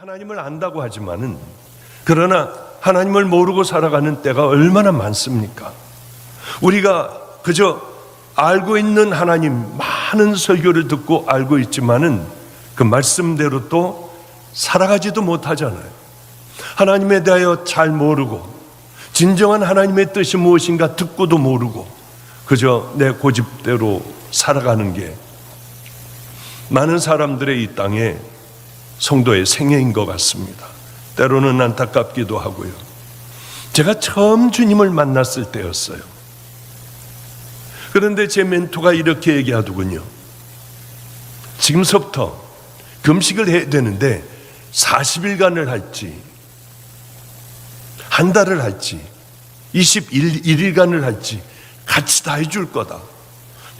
하나님을 안다고 하지만은 그러나 하나님을 모르고 살아가는 때가 얼마나 많습니까? 우리가 그저 알고 있는 하나님 많은 설교를 듣고 알고 있지만은 그 말씀대로 또 살아가지도 못하잖아요. 하나님에 대하여 잘 모르고 진정한 하나님의 뜻이 무엇인가 듣고도 모르고 그저 내 고집대로 살아가는 게 많은 사람들의 이 땅에 성도의 생애인 것 같습니다. 때로는 안타깝기도 하고요. 제가 처음 주님을 만났을 때였어요. 그런데 제 멘토가 이렇게 얘기하더군요. 지금서부터 금식을 해야 되는데 40일간을 할지 한 달을 할지 21일간을 할지 같이 다 해줄 거다.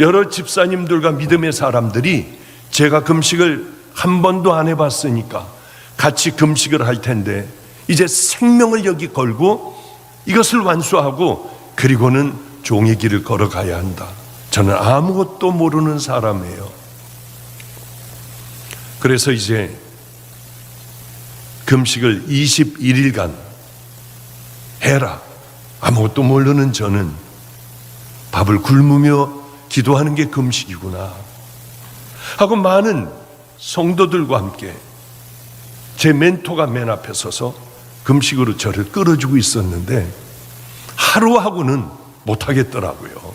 여러 집사님들과 믿음의 사람들이 제가 금식을 한 번도 안 해봤으니까 같이 금식을 할 텐데 이제 생명을 여기 걸고 이것을 완수하고 그리고는 종의 길을 걸어가야 한다. 저는 아무것도 모르는 사람이에요. 그래서 이제 금식을 21일간 해라. 아무것도 모르는 저는 밥을 굶으며 기도하는 게 금식이구나 하고 많은 성도들과 함께 제 멘토가 맨 앞에 서서 금식으로 저를 끌어주고 있었는데 하루하고는 못하겠더라고요.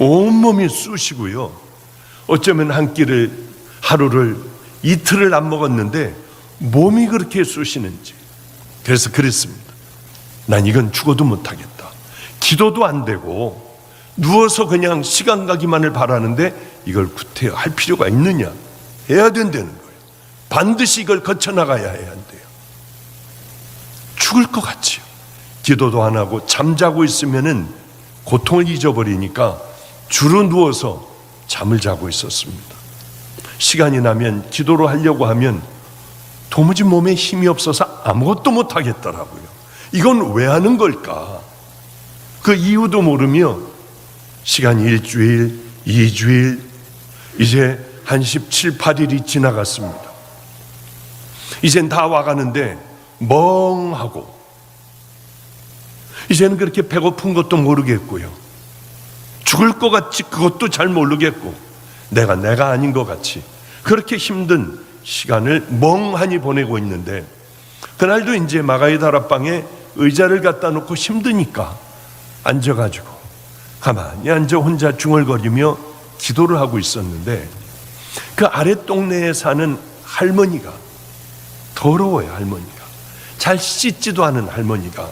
온몸이 쑤시고요. 어쩌면 한 끼를 하루를 이틀을 안 먹었는데 몸이 그렇게 쑤시는지 그래서 그랬습니다. 난 이건 죽어도 못하겠다. 기도도 안 되고 누워서 그냥 시간 가기만을 바라는데 이걸 구태여 할 필요가 있느냐. 해야 된다는 거예요. 반드시 이걸 거쳐나가야 해야 한대요. 죽을 것 같지요. 기도도 안 하고 잠자고 있으면은 고통을 잊어버리니까 주로 누워서 잠을 자고 있었습니다. 시간이 나면 기도를 하려고 하면 도무지 몸에 힘이 없어서 아무것도 못 하겠더라고요. 이건 왜 하는 걸까? 그 이유도 모르며 시간이 일주일, 2주일, 이제 한 17, 8일이 지나갔습니다. 이젠 다 와가는데 멍하고 이제는 그렇게 배고픈 것도 모르겠고요. 죽을 것 같이 그것도 잘 모르겠고 내가 아닌 것 같이 그렇게 힘든 시간을 멍하니 보내고 있는데 그날도 이제 마가의 다락방에 의자를 갖다 놓고 힘드니까 앉아가지고 가만히 앉아 혼자 중얼거리며 기도를 하고 있었는데 그 아래 동네에 사는 할머니가 더러워요. 할머니가 잘 씻지도 않은 할머니가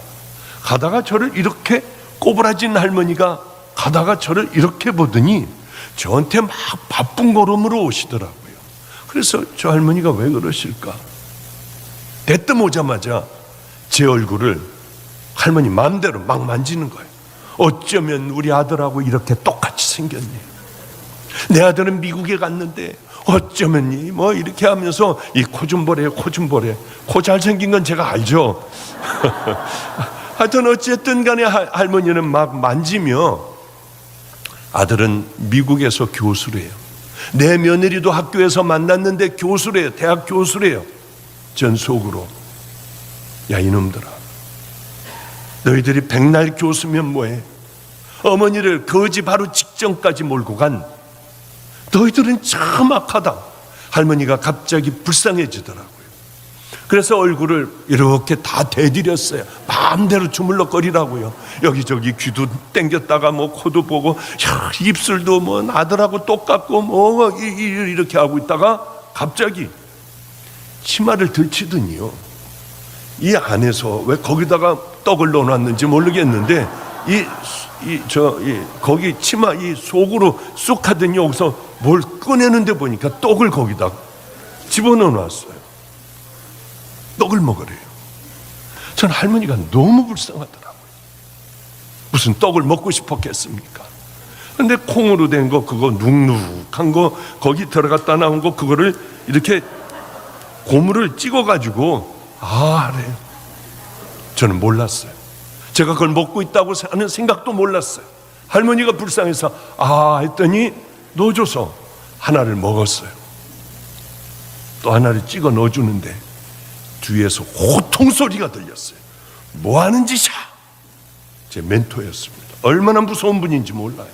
가다가 저를 이렇게 꼬부라진 할머니가 가다가 저를 이렇게 보더니 저한테 막 바쁜 걸음으로 오시더라고요. 그래서 저 할머니가 왜 그러실까? 대뜸 오자마자 제 얼굴을 할머니 마음대로 막 만지는 거예요. 어쩌면 우리 아들하고 이렇게 똑같이 생겼니? 내 아들은 미국에 갔는데 어쩌면 뭐 이렇게 하면서 이 코 좀 보래, 코 좀 보래. 코 잘생긴 건 제가 알죠. 하여튼 어쨌든 간에 할머니는 막 만지며 아들은 미국에서 교수래요. 내 며느리도 학교에서 만났는데 교수래요. 대학 교수래요. 전 속으로 야 이놈들아 너희들이 백날 교수면 뭐해? 어머니를 거지 바로 직전까지 몰고 간 너희들은 참 악하다. 할머니가 갑자기 불쌍해지더라고요. 그래서 얼굴을 이렇게 다 대드렸어요. 마음대로 주물럭거리라고요. 여기저기 귀도 땡겼다가 뭐 코도 보고 입술도 뭐 아들하고 똑같고 뭐 이렇게 하고 있다가 갑자기 치마를 들치더니요. 이 안에서 왜 거기다가 떡을 넣어놨는지 모르겠는데 거기 치마 이 속으로 쑥 하더니 여기서 뭘 꺼내는데 보니까 떡을 거기다 집어넣어 놨어요. 떡을 먹으래요. 전 할머니가 너무 불쌍하더라고요. 무슨 떡을 먹고 싶었겠습니까? 근데 콩으로 된 거 그거 눅눅한 거 거기 들어갔다 나온 거 그거를 이렇게 고무를 찍어가지고 하래요. 저는 몰랐어요. 제가 그걸 먹고 있다고 하는 생각도 몰랐어요. 할머니가 불쌍해서 했더니 넣어줘서 하나를 먹었어요. 또 하나를 찍어 넣어주는데 뒤에서 호통 소리가 들렸어요. 뭐 하는 짓이야? 제 멘토였습니다. 얼마나 무서운 분인지 몰라요.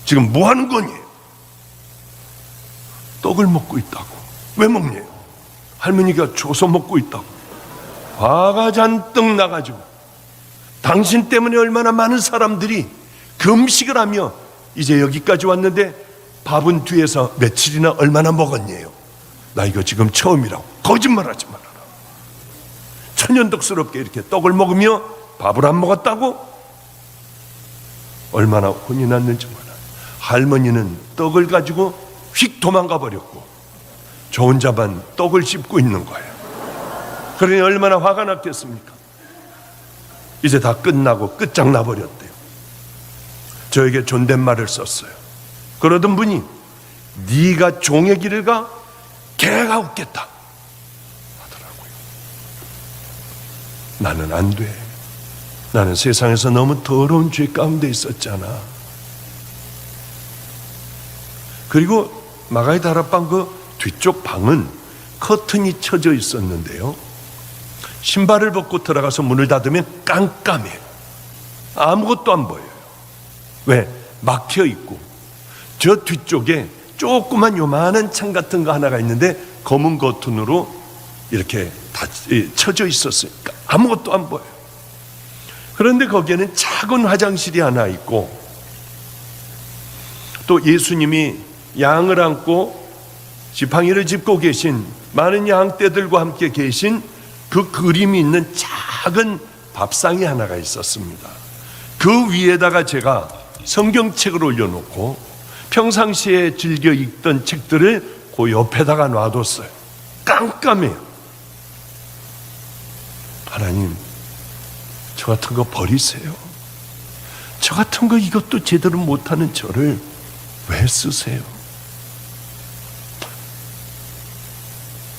지금 뭐 하는 거니? 떡을 먹고 있다고. 왜 먹냐요? 할머니가 줘서 먹고 있다고. 화가 잔뜩 나가지고, 당신 때문에 얼마나 많은 사람들이 금식을 하며 이제 여기까지 왔는데 밥은 뒤에서 며칠이나 얼마나 먹었냐요? 나 이거 지금 처음이라고. 거짓말하지 말아라. 천연덕스럽게 이렇게 떡을 먹으며 밥을 안 먹었다고? 얼마나 혼이 났는지 몰라요. 할머니는 떡을 가지고 휙 도망가 버렸고 저 혼자만 떡을 씹고 있는 거예요. 그러니 얼마나 화가 났겠습니까? 이제 다 끝나고 끝장나 버렸대요. 저에게 존댓말을 썼어요. 그러던 분이 네가 종의 길을 가? 개가 웃겠다 하더라고요. 나는 안 돼. 나는 세상에서 너무 더러운 죄 가운데 있었잖아. 그리고 마가의 다락방 그 뒤쪽 방은 커튼이 쳐져 있었는데요, 신발을 벗고 들어가서 문을 닫으면 깜깜해요. 아무것도 안 보여요. 왜? 막혀 있고 저 뒤쪽에 조그만 요만한 창 같은 거 하나가 있는데 검은 커튼으로 이렇게 다 쳐져 있었으니까 아무것도 안 보여요. 그런데 거기에는 작은 화장실이 하나 있고 또 예수님이 양을 안고 지팡이를 짚고 계신 많은 양떼들과 함께 계신 그 그림이 있는 작은 밥상이 하나가 있었습니다. 그 위에다가 제가 성경책을 올려놓고 평상시에 즐겨 읽던 책들을 그 옆에다가 놔뒀어요. 깜깜해요. 하나님, 저 같은 거 버리세요. 저 같은 거 이것도 제대로 못하는 저를 왜 쓰세요?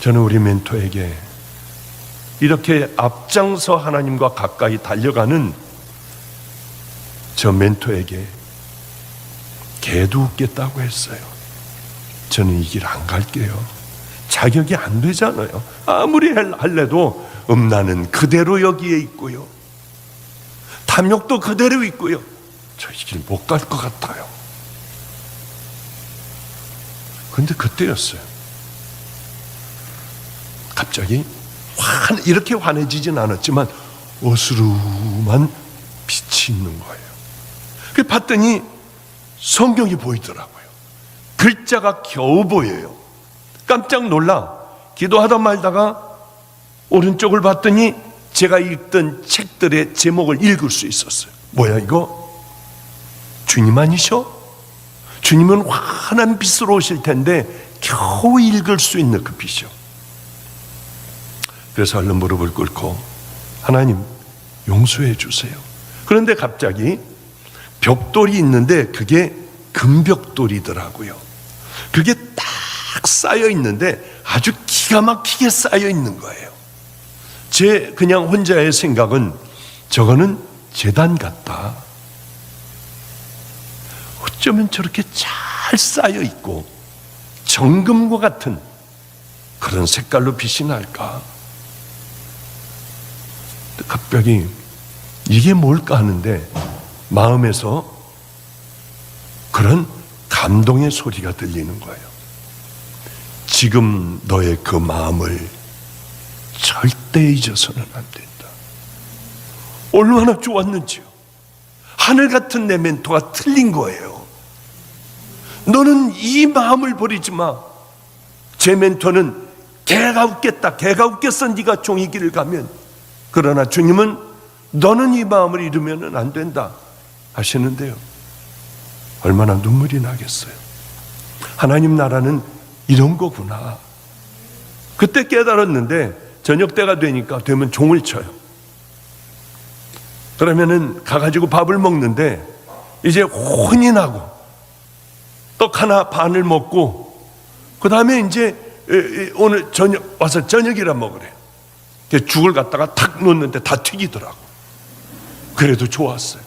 저는 우리 멘토에게 이렇게 앞장서 하나님과 가까이 달려가는 저 멘토에게 개도 웃겠다고 했어요. 저는 이 길 안 갈게요. 자격이 안 되잖아요. 아무리 할래도 음란은 그대로 여기에 있고요, 탐욕도 그대로 있고요. 저 이 길 못 갈 것 같아요. 그런데 그때였어요. 갑자기 이렇게 환해지진 않았지만 어스름한 빛이 있는 거예요. 그 봤더니 성경이 보이더라고요. 글자가 겨우 보여요. 깜짝 놀라 기도하다 말다가 오른쪽을 봤더니 제가 읽던 책들의 제목을 읽을 수 있었어요. 뭐야 이거? 주님 아니셔? 주님은 환한 빛으로 오실 텐데 겨우 읽을 수 있는 그 빛이요. 그래서 얼른 무릎을 꿇고 하나님 용서해 주세요. 그런데 갑자기 벽돌이 있는데 그게 금벽돌이더라고요. 그게 딱 쌓여 있는데 아주 기가 막히게 쌓여 있는 거예요. 제 그냥 혼자의 생각은 저거는 제단 같다. 어쩌면 저렇게 잘 쌓여 있고 정금과 같은 그런 색깔로 빛이 날까? 갑자기 이게 뭘까 하는데 마음에서 그런 감동의 소리가 들리는 거예요. 지금 너의 그 마음을 절대 잊어서는 안 된다. 얼마나 좋았는지요. 하늘 같은 내 멘토가 틀린 거예요. 너는 이 마음을 버리지 마. 제 멘토는 개가 웃겠다. 개가 웃겠어. 네가 종이 길을 가면. 그러나 주님은 너는 이 마음을 잃으면 안 된다 하시는데요, 얼마나 눈물이 나겠어요. 하나님 나라는 이런 거구나. 그때 깨달았는데 저녁 때가 되면 종을 쳐요. 그러면은 가가지고 밥을 먹는데 이제 혼이 나고 떡 하나 반을 먹고 그 다음에 이제 오늘 저녁 와서 저녁이라 먹으래. 죽을 갖다가 탁 놓는데 다 튀기더라고. 그래도 좋았어요.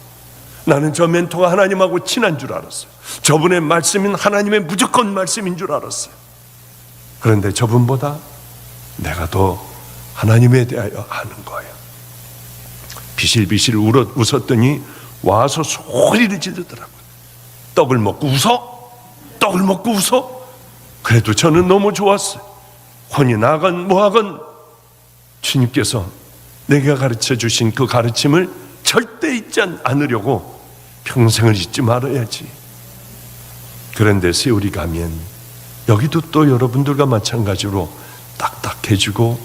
나는 저 멘토가 하나님하고 친한 줄 알았어요. 저분의 말씀은 하나님의 무조건 말씀인 줄 알았어요. 그런데 저분보다 내가 더 하나님에 대하여 아는 거예요. 비실비실 웃었더니 와서 소리를 지르더라고요. 떡을 먹고 웃어? 떡을 먹고 웃어? 그래도 저는 너무 좋았어요. 혼이 나건 뭐하건 주님께서 내가 가르쳐 주신 그 가르침을 절대 잊지 않으려고 평생을 잊지 말아야지. 그런데 세월이 가면 여기도 또 여러분들과 마찬가지로 딱딱해지고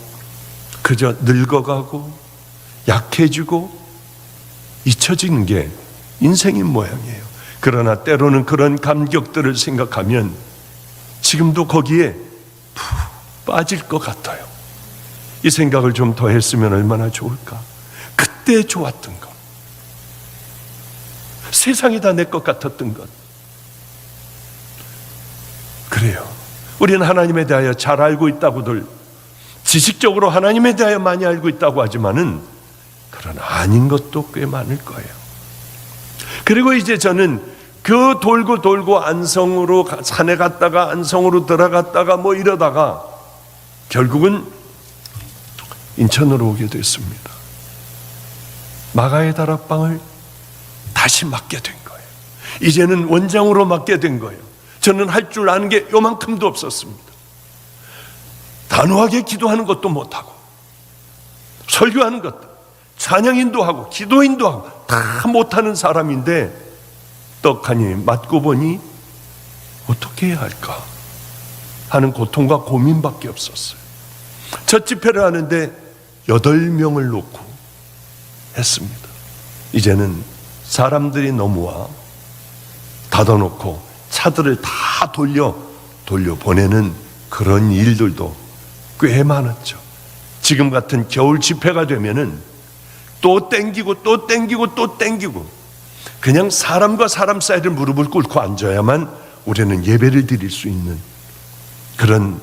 그저 늙어가고 약해지고 잊혀지는 게 인생인 모양이에요. 그러나 때로는 그런 감격들을 생각하면 지금도 거기에 푹 빠질 것 같아요. 이 생각을 좀 더 했으면 얼마나 좋을까. 그때 좋았던 것, 세상이 다 내 것 같았던 것. 그래요. 우리는 하나님에 대하여 잘 알고 있다고들 지식적으로 하나님에 대하여 많이 알고 있다고 하지만은 그러나 아닌 것도 꽤 많을 거예요. 그리고 이제 저는 그 돌고 안성으로 산에 갔다가 안성으로 들어갔다가 뭐 이러다가 결국은 인천으로 오게 됐습니다. 마가의 다락방을 다시 맡게 된 거예요. 이제는 원장으로 맡게 된 거예요. 저는 할 줄 아는 게 요만큼도 없었습니다. 단호하게 기도하는 것도 못하고 설교하는 것도 찬양인도 하고 기도인도 하고 다 못하는 사람인데 떡하니 맡고 보니 어떻게 해야 할까 하는 고통과 고민밖에 없었어요. 첫 집회를 하는데 8명을 놓고 했습니다. 이제는 사람들이 너무 와 닫아놓고 차들을 다 돌려 보내는 그런 일들도 꽤 많았죠. 지금 같은 겨울 집회가 되면은 또 땡기고 그냥 사람과 사람 사이를 무릎을 꿇고 앉아야만 우리는 예배를 드릴 수 있는 그런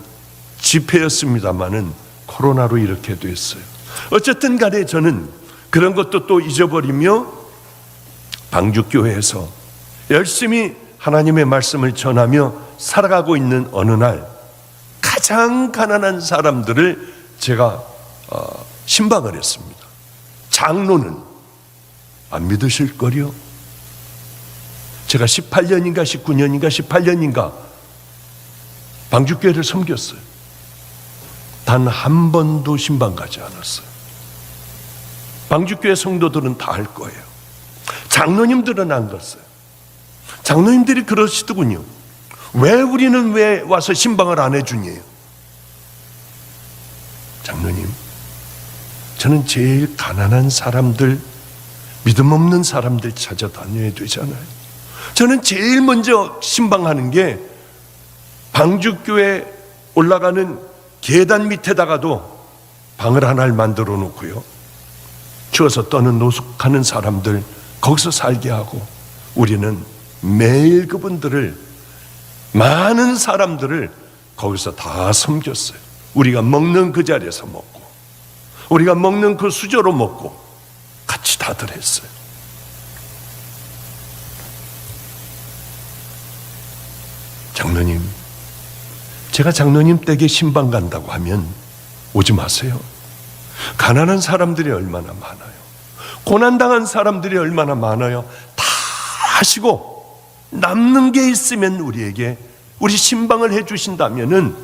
집회였습니다마는 코로나로 이렇게 됐어요. 어쨌든 간에 저는 그런 것도 또 잊어버리며 방주교회에서 열심히 하나님의 말씀을 전하며 살아가고 있는 어느 날 가장 가난한 사람들을 제가 신방을 했습니다. 장로는 안 믿으실 거요. 제가 18년인가 방주교회를 섬겼어요. 단 한 번도 신방 가지 않았어요. 방주교회 성도들은 다 알 거예요. 장로님들은 안 갔어요. 장로님들이 그러시더군요. 우리는 왜 와서 신방을 안 해주니요? 장로님, 저는 제일 가난한 사람들, 믿음 없는 사람들 찾아다녀야 되잖아요. 저는 제일 먼저 신방하는 게 방주교회 올라가는 계단 밑에다가도 방을 하나를 만들어 놓고요, 추워서 떠는 노숙하는 사람들 거기서 살게 하고, 우리는 매일 그분들을, 많은 사람들을 거기서 다 섬겼어요. 우리가 먹는 그 자리에서 먹고, 우리가 먹는 그 수저로 먹고 같이 다들 했어요. 장로님, 제가 장로님 댁에 신방 간다고 하면 오지 마세요. 가난한 사람들이 얼마나 많아요. 고난당한 사람들이 얼마나 많아요. 다 하시고 남는 게 있으면 우리 신방을 해주신다면은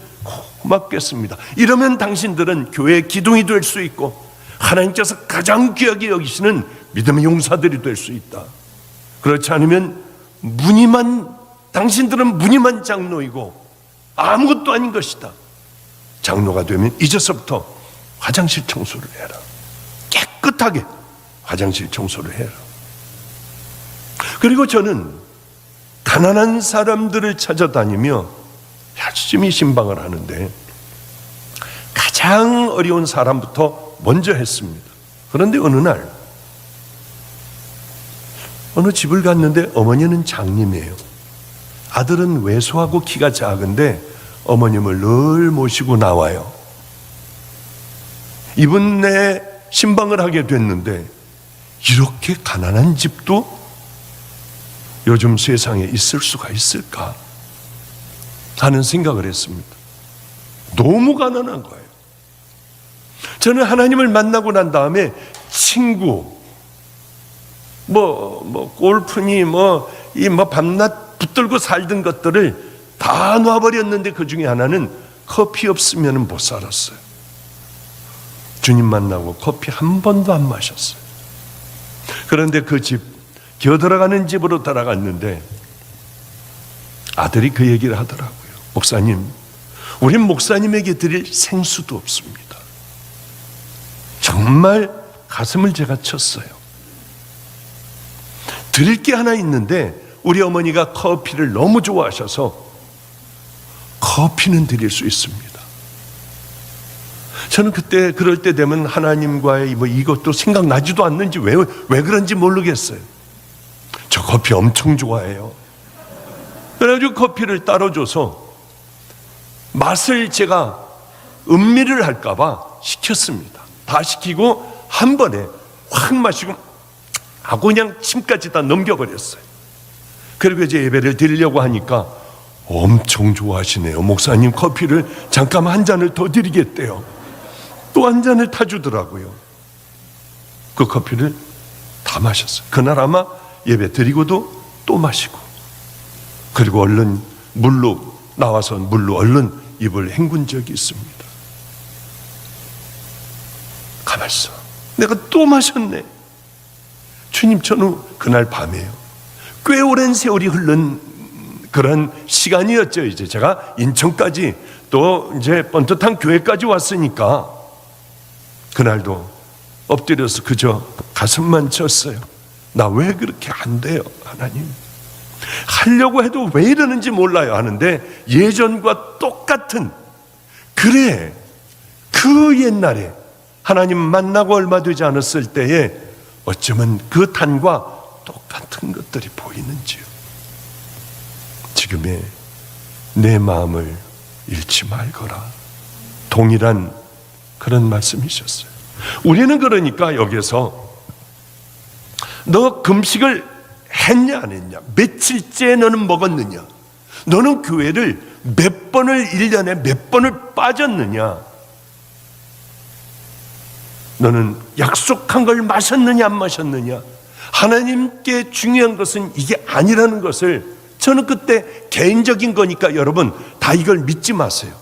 고맙겠습니다. 이러면 당신들은 교회의 기둥이 될 수 있고 하나님께서 가장 귀하게 여기시는 믿음의 용사들이 될 수 있다. 그렇지 않으면 당신들은 무늬만 장로이고 아무것도 아닌 것이다. 장로가 되면 이제서부터 화장실 청소를 해라. 깨끗하게 화장실 청소를 해라. 그리고 저는 가난한 사람들을 찾아다니며 열심히 신방을 하는데 가장 어려운 사람부터 먼저 했습니다. 그런데 어느 집을 갔는데 어머니는 장님이에요. 아들은 왜소하고 키가 작은데 어머님을 늘 모시고 나와요. 이분네 신방을 하게 됐는데 이렇게 가난한 집도 요즘 세상에 있을 수가 있을까 하는 생각을 했습니다. 너무 가난한 거예요. 저는 하나님을 만나고 난 다음에 친구, 골프니 밤낮 붙들고 살던 것들을 다 놔버렸는데 그 중에 하나는 커피 없으면 못 살았어요. 주님 만나고 커피 한 번도 안 마셨어요. 그런데 그 집, 겨들어가는 집으로 들어갔는데 아들이 그 얘기를 하더라고요. 목사님, 우린 목사님에게 드릴 생수도 없습니다. 정말 가슴을 제가 쳤어요. 드릴 게 하나 있는데 우리 어머니가 커피를 너무 좋아하셔서 커피는 드릴 수 있습니다. 저는 그때 그럴 때 되면 하나님과의 이것도 생각나지도 않는지 왜 그런지 모르겠어요. 저 커피 엄청 좋아해요. 그래가지고 커피를 따라줘서 맛을 제가 음미를 할까봐 시켰습니다. 다 시키고 한 번에 확 마시고 하고 그냥 침까지 다 넘겨버렸어요. 그리고 이제 예배를 드리려고 하니까 엄청 좋아하시네요. 목사님 커피를 잠깐 한 잔을 더 드리겠대요. 또 한 잔을 타주더라고요. 그 커피를 다 마셨어요. 그날 아마 예배 드리고도 또 마시고, 그리고 얼른 물로 나와서 물로 얼른 입을 헹군 적이 있습니다. 가만있어, 내가 또 마셨네. 주님, 저는 그날 밤에요, 꽤 오랜 세월이 흐른 그런 시간이었죠. 이제 제가 인천까지 또 이제 번듯한 교회까지 왔으니까 그날도 엎드려서 그저 가슴만 쳤어요. 나 왜 그렇게 안 돼요, 하나님? 하려고 해도 왜 이러는지 몰라요 하는데, 예전과 똑같은, 그래, 그 옛날에 하나님 만나고 얼마 되지 않았을 때에 어쩌면 그 탄과 똑같은 것들이 보이는지요. 지금의 내 마음을 잃지 말거라, 동일한 그런 말씀이셨어요. 우리는 그러니까 여기서 너 금식을 했냐 안 했냐, 며칠째 너는 먹었느냐, 너는 교회를 몇 번을 1년에 몇 번을 빠졌느냐, 너는 약속한 걸 마셨느냐 안 마셨느냐. 하나님께 중요한 것은 이게 아니라는 것을, 저는 그때 개인적인 거니까 여러분 다 이걸 믿지 마세요.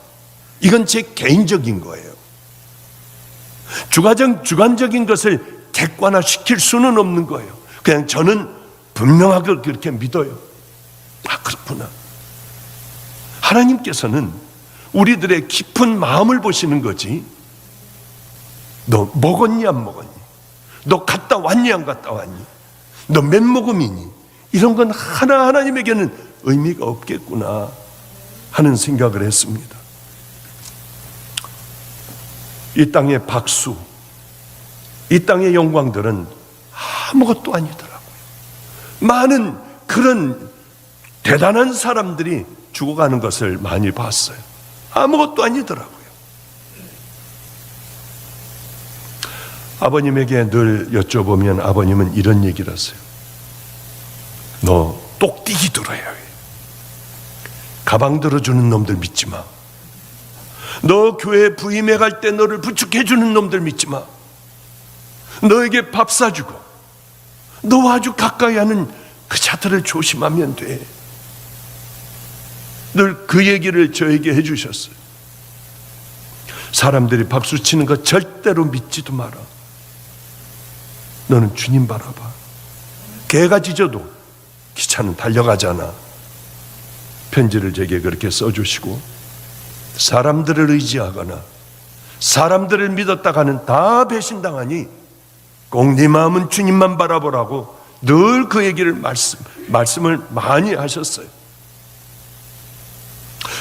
이건 제 개인적인 거예요. 주관적인 것을 객관화시킬 수는 없는 거예요. 그냥 저는 분명하게 그렇게 믿어요. 아, 그렇구나. 하나님께서는 우리들의 깊은 마음을 보시는 거지, 너 먹었니 안 먹었니, 너 갔다 왔니 안 갔다 왔니, 너 몇 모금이니, 이런 건 하나님에게는 의미가 없겠구나 하는 생각을 했습니다. 이 땅의 박수, 이 땅의 영광들은 아무것도 아니더라고요. 많은 그런 대단한 사람들이 죽어가는 것을 많이 봤어요. 아무것도 아니더라고요. 아버님에게 늘 여쭤보면 아버님은 이런 얘기를 하세요. 너 똑띠기 들어야 해. 가방 들어주는 놈들 믿지 마. 너 교회 부임해 갈 때 너를 부축해 주는 놈들 믿지 마. 너에게 밥 사주고 너와 아주 가까이 하는 그 자들을 조심하면 돼. 늘 그 얘기를 저에게 해주셨어요. 사람들이 박수 치는 거 절대로 믿지도 마라. 너는 주님 바라봐. 개가 짖어도 기차는 달려가잖아. 편지를 제게 그렇게 써주시고, 사람들을 의지하거나 사람들을 믿었다가는 다 배신당하니 꼭 네 마음은 주님만 바라보라고 늘 그 얘기를 말씀을 많이 하셨어요.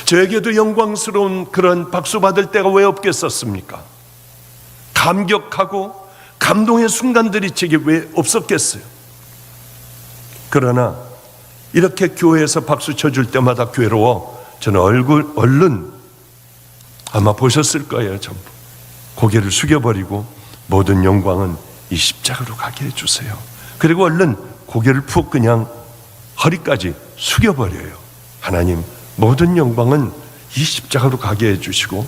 저에게도 영광스러운 그런 박수 받을 때가 왜 없겠었습니까? 감격하고 감동의 순간들이 제게 왜 없었겠어요? 그러나 이렇게 교회에서 박수 쳐줄 때마다 괴로워 저는 얼른 아마 보셨을 거예요. 전부 고개를 숙여버리고 모든 영광은 이 십자가로 가게 해주세요. 그리고 얼른 고개를 푹 그냥 허리까지 숙여버려요. 하나님, 모든 영광은 이 십자가로 가게 해주시고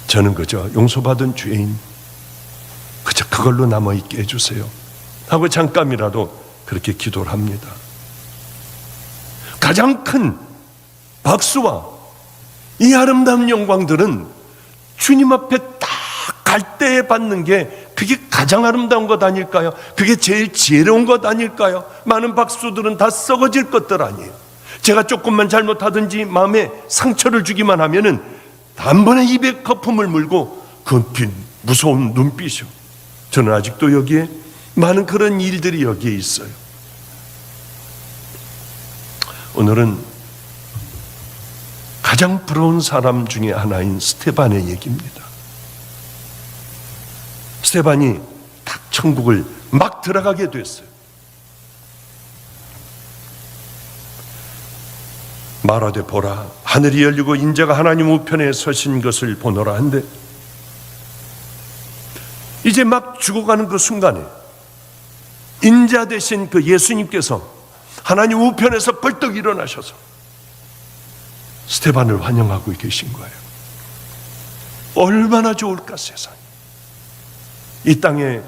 저는 그저 용서받은 죄인, 그저 그걸로 남아있게 해주세요 하고 잠깐이라도 그렇게 기도를 합니다. 가장 큰 박수와 이 아름다운 영광들은 주님 앞에 딱 갈 때에 받는 게 그게 가장 아름다운 것 아닐까요? 그게 제일 지혜로운 것 아닐까요? 많은 박수들은 다 썩어질 것들 아니에요. 제가 조금만 잘못하든지 마음에 상처를 주기만 하면은 단번에 입에 거품을 물고 그 무서운 눈빛이요. 저는 아직도 여기에 많은 그런 일들이 여기에 있어요. 오늘은 가장 부러운 사람 중에 하나인 스데반의 얘기입니다. 스데반이 딱 천국을 막 들어가게 됐어요. 말하되 보라, 하늘이 열리고 인자가 하나님 우편에 서신 것을 보노라 한데, 이제 막 죽어가는 그 순간에 인자 되신 그 예수님께서 하나님 우편에서 벌떡 일어나셔서 스데반을 환영하고 계신 거예요. 얼마나 좋을까 세상에. 이 땅에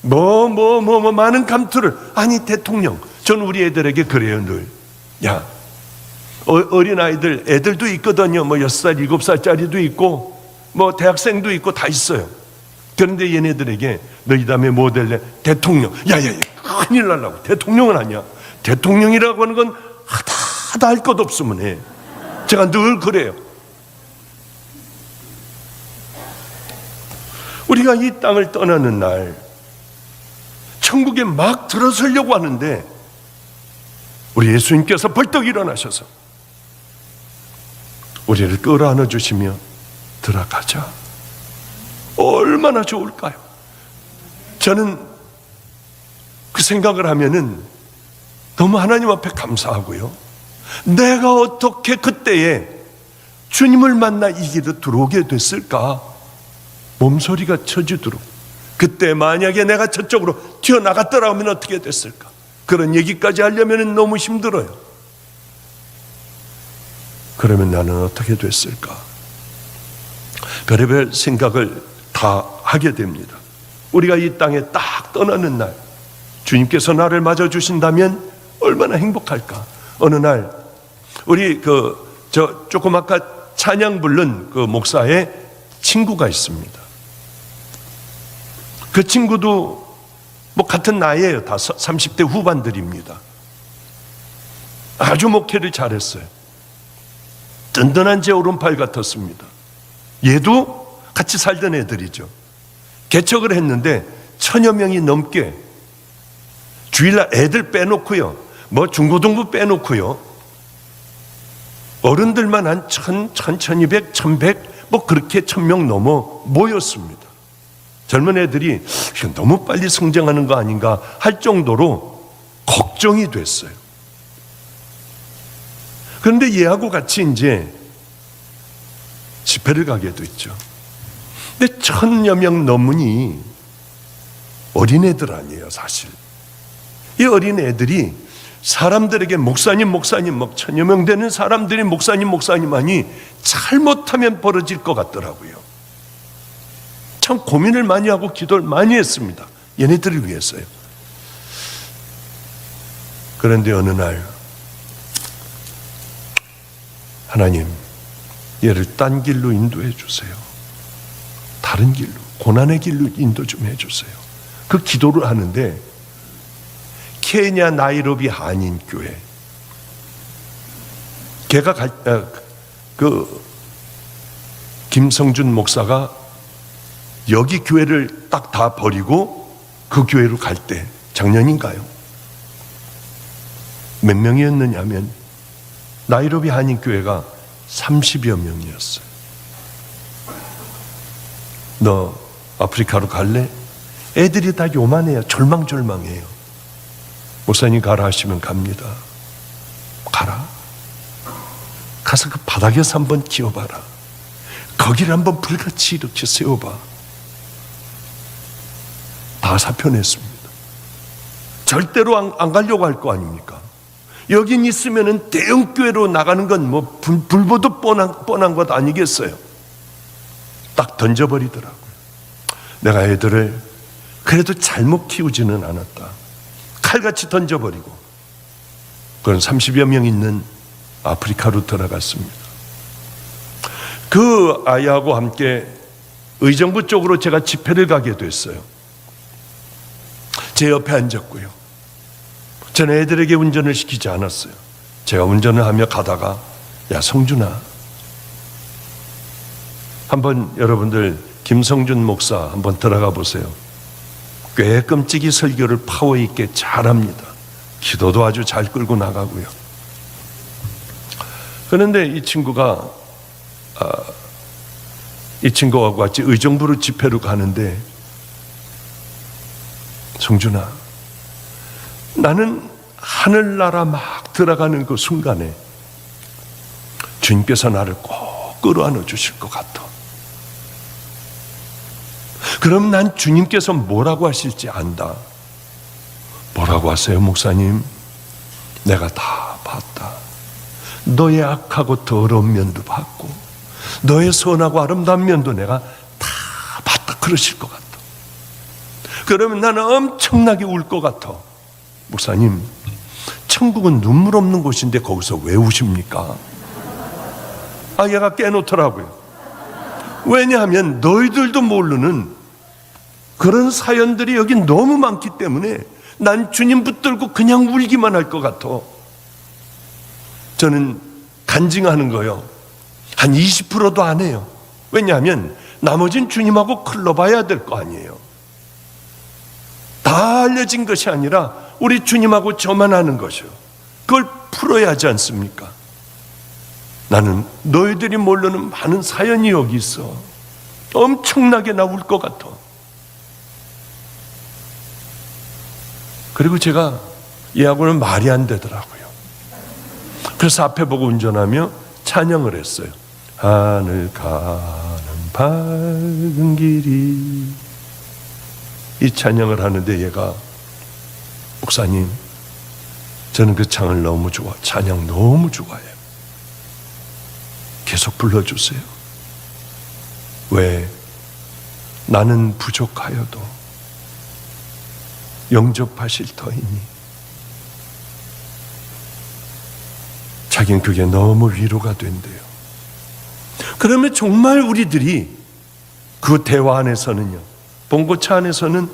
많은 감투를, 아니 대통령, 저는 우리 애들에게 그래요. 늘 야, 어린아이들, 애들도 있거든요. 6살, 7살짜리도 있고 대학생도 있고 다 있어요. 그런데 얘네들에게 너희 다음에 뭐 될래? 대통령. 야야야, 큰일 날라고. 대통령은 아니야. 대통령이라고 하는 건 하다 할 것 없으면 해. 제가 늘 그래요. 우리가 이 땅을 떠나는 날 천국에 막 들어서려고 하는데 우리 예수님께서 벌떡 일어나셔서 우리를 끌어안아 주시며 들어가자. 얼마나 좋을까요? 저는 그 생각을 하면은 너무 하나님 앞에 감사하고요. 내가 어떻게 그때에 주님을 만나 이 길로 들어오게 됐을까? 몸소리가 쳐지도록. 그때 만약에 내가 저쪽으로 튀어나갔더라면 어떻게 됐을까? 그런 얘기까지 하려면 너무 힘들어요. 그러면 나는 어떻게 됐을까? 별의별 생각을 다 하게 됩니다. 우리가 이 땅에 딱 떠나는 날 주님께서 나를 맞아주신다면 얼마나 행복할까? 어느 날 우리 조금 아까 찬양 부른 그 목사의 친구가 있습니다. 그 친구도 같은 나이에요. 다 30대 후반들입니다. 아주 목회를 잘했어요. 든든한 제 오른팔 같았습니다. 얘도 같이 살던 애들이죠. 개척을 했는데 1000여 명이 넘게, 주일날 애들 빼놓고요, 중고등부 빼놓고요, 어른들만 한 1200, 1100, 그렇게 1000명 넘어 모였습니다. 젊은 애들이 너무 빨리 성장하는 거 아닌가 할 정도로 걱정이 됐어요. 그런데 얘하고 같이 이제 집회를 가게 됐죠. 근데 1000여 명 넘으니 어린애들 아니에요, 사실. 이 어린애들이 사람들에게 목사님 1000여 명 되는 사람들이 목사님 하니 잘못하면 벌어질 것 같더라고요. 참 고민을 많이 하고 기도를 많이 했습니다. 얘네들을 위해서요. 그런데 어느 날 하나님, 얘를 딴 길로 인도해 주세요. 다른 길로, 고난의 길로 인도 좀 해주세요. 그 기도를 하는데 케냐 나이로비 한인교회, 걔가 김성준 목사가 여기 교회를 딱 다 버리고 그 교회로 갈 때, 작년인가요? 몇 명이었느냐 하면 나이로비 한인교회가 30여 명이었어요. 너 아프리카로 갈래? 애들이 다 요만해요. 절망해요. 목사님 가라 하시면 갑니다. 가라. 가서 그 바닥에서 한번 기어봐라. 거기를 한번 불같이 이렇게 세워봐. 다 사표냈습니다. 절대로 안 가려고 할 거 아닙니까? 여긴 있으면은 대형교회로 나가는 건 불보듯 뻔한 것 아니겠어요? 딱 던져버리더라고요. 내가 애들을 그래도 잘못 키우지는 않았다. 칼같이 던져버리고 그건 30여 명 있는 아프리카로 들어갔습니다. 그 아이하고 함께 의정부 쪽으로 제가 집회를 가게 됐어요. 제 옆에 앉았고요. 저는 애들에게 운전을 시키지 않았어요. 제가 운전을 하며 가다가 야 성준아, 한번 여러분들 김성준 목사 한번 들어가 보세요. 꽤 끔찍이 설교를 파워 있게 잘합니다. 기도도 아주 잘 끌고 나가고요. 그런데 이 친구와 같이 의정부로 집회로 가는데, 성준아, 나는 하늘나라 막 들어가는 그 순간에 주님께서 나를 꼭 끌어안아 주실 것 같아. 그럼 난 주님께서 뭐라고 하실지 안다. 뭐라고 하세요, 목사님? 내가 다 봤다. 너의 악하고 더러운 면도 봤고 너의 선하고 아름다운 면도 내가 다 봤다. 그러실 것 같아. 그러면 나는 엄청나게 울 것 같아. 목사님, 천국은 눈물 없는 곳인데 거기서 왜 우십니까? 얘가 깨놓더라고요. 왜냐하면 너희들도 모르는 그런 사연들이 여기 너무 많기 때문에 난 주님 붙들고 그냥 울기만 할 것 같아. 저는 간증하는 거요, 한 20%도 안 해요. 왜냐하면 나머지는 주님하고 클러봐야 될 거 아니에요. 다 알려진 것이 아니라 우리 주님하고 저만 하는 것이요. 그걸 풀어야 하지 않습니까? 나는 너희들이 모르는 많은 사연이 여기 있어. 엄청나게 나 울 것 같아. 그리고 제가 얘하고는 말이 안 되더라고요. 그래서 앞에 보고 운전하며 찬양을 했어요. 하늘 가는 밝은 길이. 이 찬양을 하는데 얘가, 목사님, 저는 그 찬양 너무 좋아해요. 계속 불러주세요. 왜? 나는 부족하여도 영접하실 터이니. 자기는 그게 너무 위로가 된대요. 그러면 정말 우리들이 그 대화 안에서는요, 봉고차 안에서는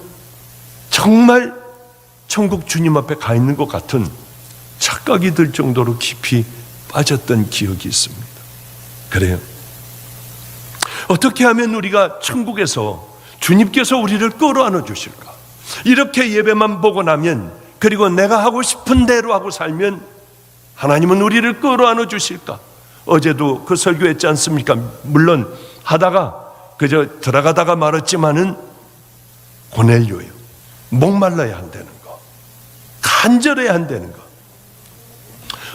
정말 천국 주님 앞에 가 있는 것 같은 착각이 들 정도로 깊이 빠졌던 기억이 있습니다. 그래요. 어떻게 하면 우리가 천국에서 주님께서 우리를 끌어안아 주실까? 이렇게 예배만 보고 나면, 그리고 내가 하고 싶은 대로 하고 살면 하나님은 우리를 끌어안아 주실까? 어제도 그 설교했지 않습니까? 물론 하다가 그저 들어가다가 말았지만은 고넬료예요. 목말라야 한다는 거, 간절해야 한다는 거.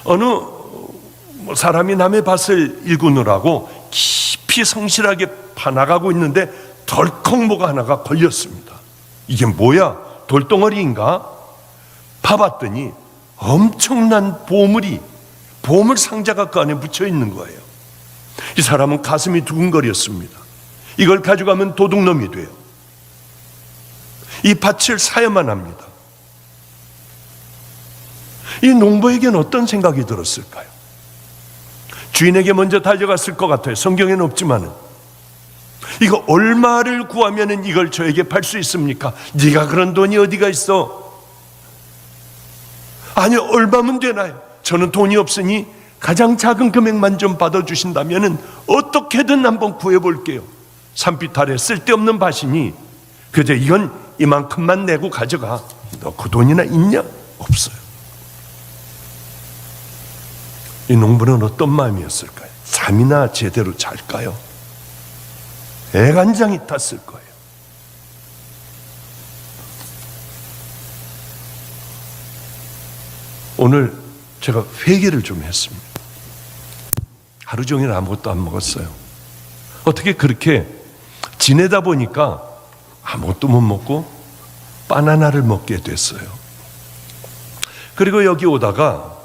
어느 사람이 남의 밭을 일구느라고 깊이 성실하게 파나가고 있는데 덜컥 뭐가 하나가 걸렸습니다. 이게 뭐야? 돌덩어리인가? 파봤더니 엄청난 보물 상자가 그 안에 묻혀 있는 거예요. 이 사람은 가슴이 두근거렸습니다. 이걸 가져가면 도둑놈이 돼요. 이 밭을 사야만 합니다. 이 농부에게는 어떤 생각이 들었을까요? 주인에게 먼저 달려갔을 것 같아요. 성경에는 없지만은. 이거 얼마를 구하면은 이걸 저에게 팔 수 있습니까? 네가 그런 돈이 어디가 있어? 아니, 얼마면 되나요? 저는 돈이 없으니 가장 작은 금액만 좀 받아주신다면은 어떻게든 한번 구해볼게요. 산비탈에 쓸데없는 밭이니 그저 이건 이만큼만 내고 가져가. 너 그 돈이나 있냐? 없어요. 이 농부는 어떤 마음이었을까요? 잠이나 제대로 잘까요? 애간장이 탔을 거예요. 오늘 제가 회개를 좀 했습니다. 하루 종일 아무것도 안 먹었어요. 어떻게 그렇게 지내다 보니까 아무것도 못 먹고 바나나를 먹게 됐어요. 그리고 여기 오다가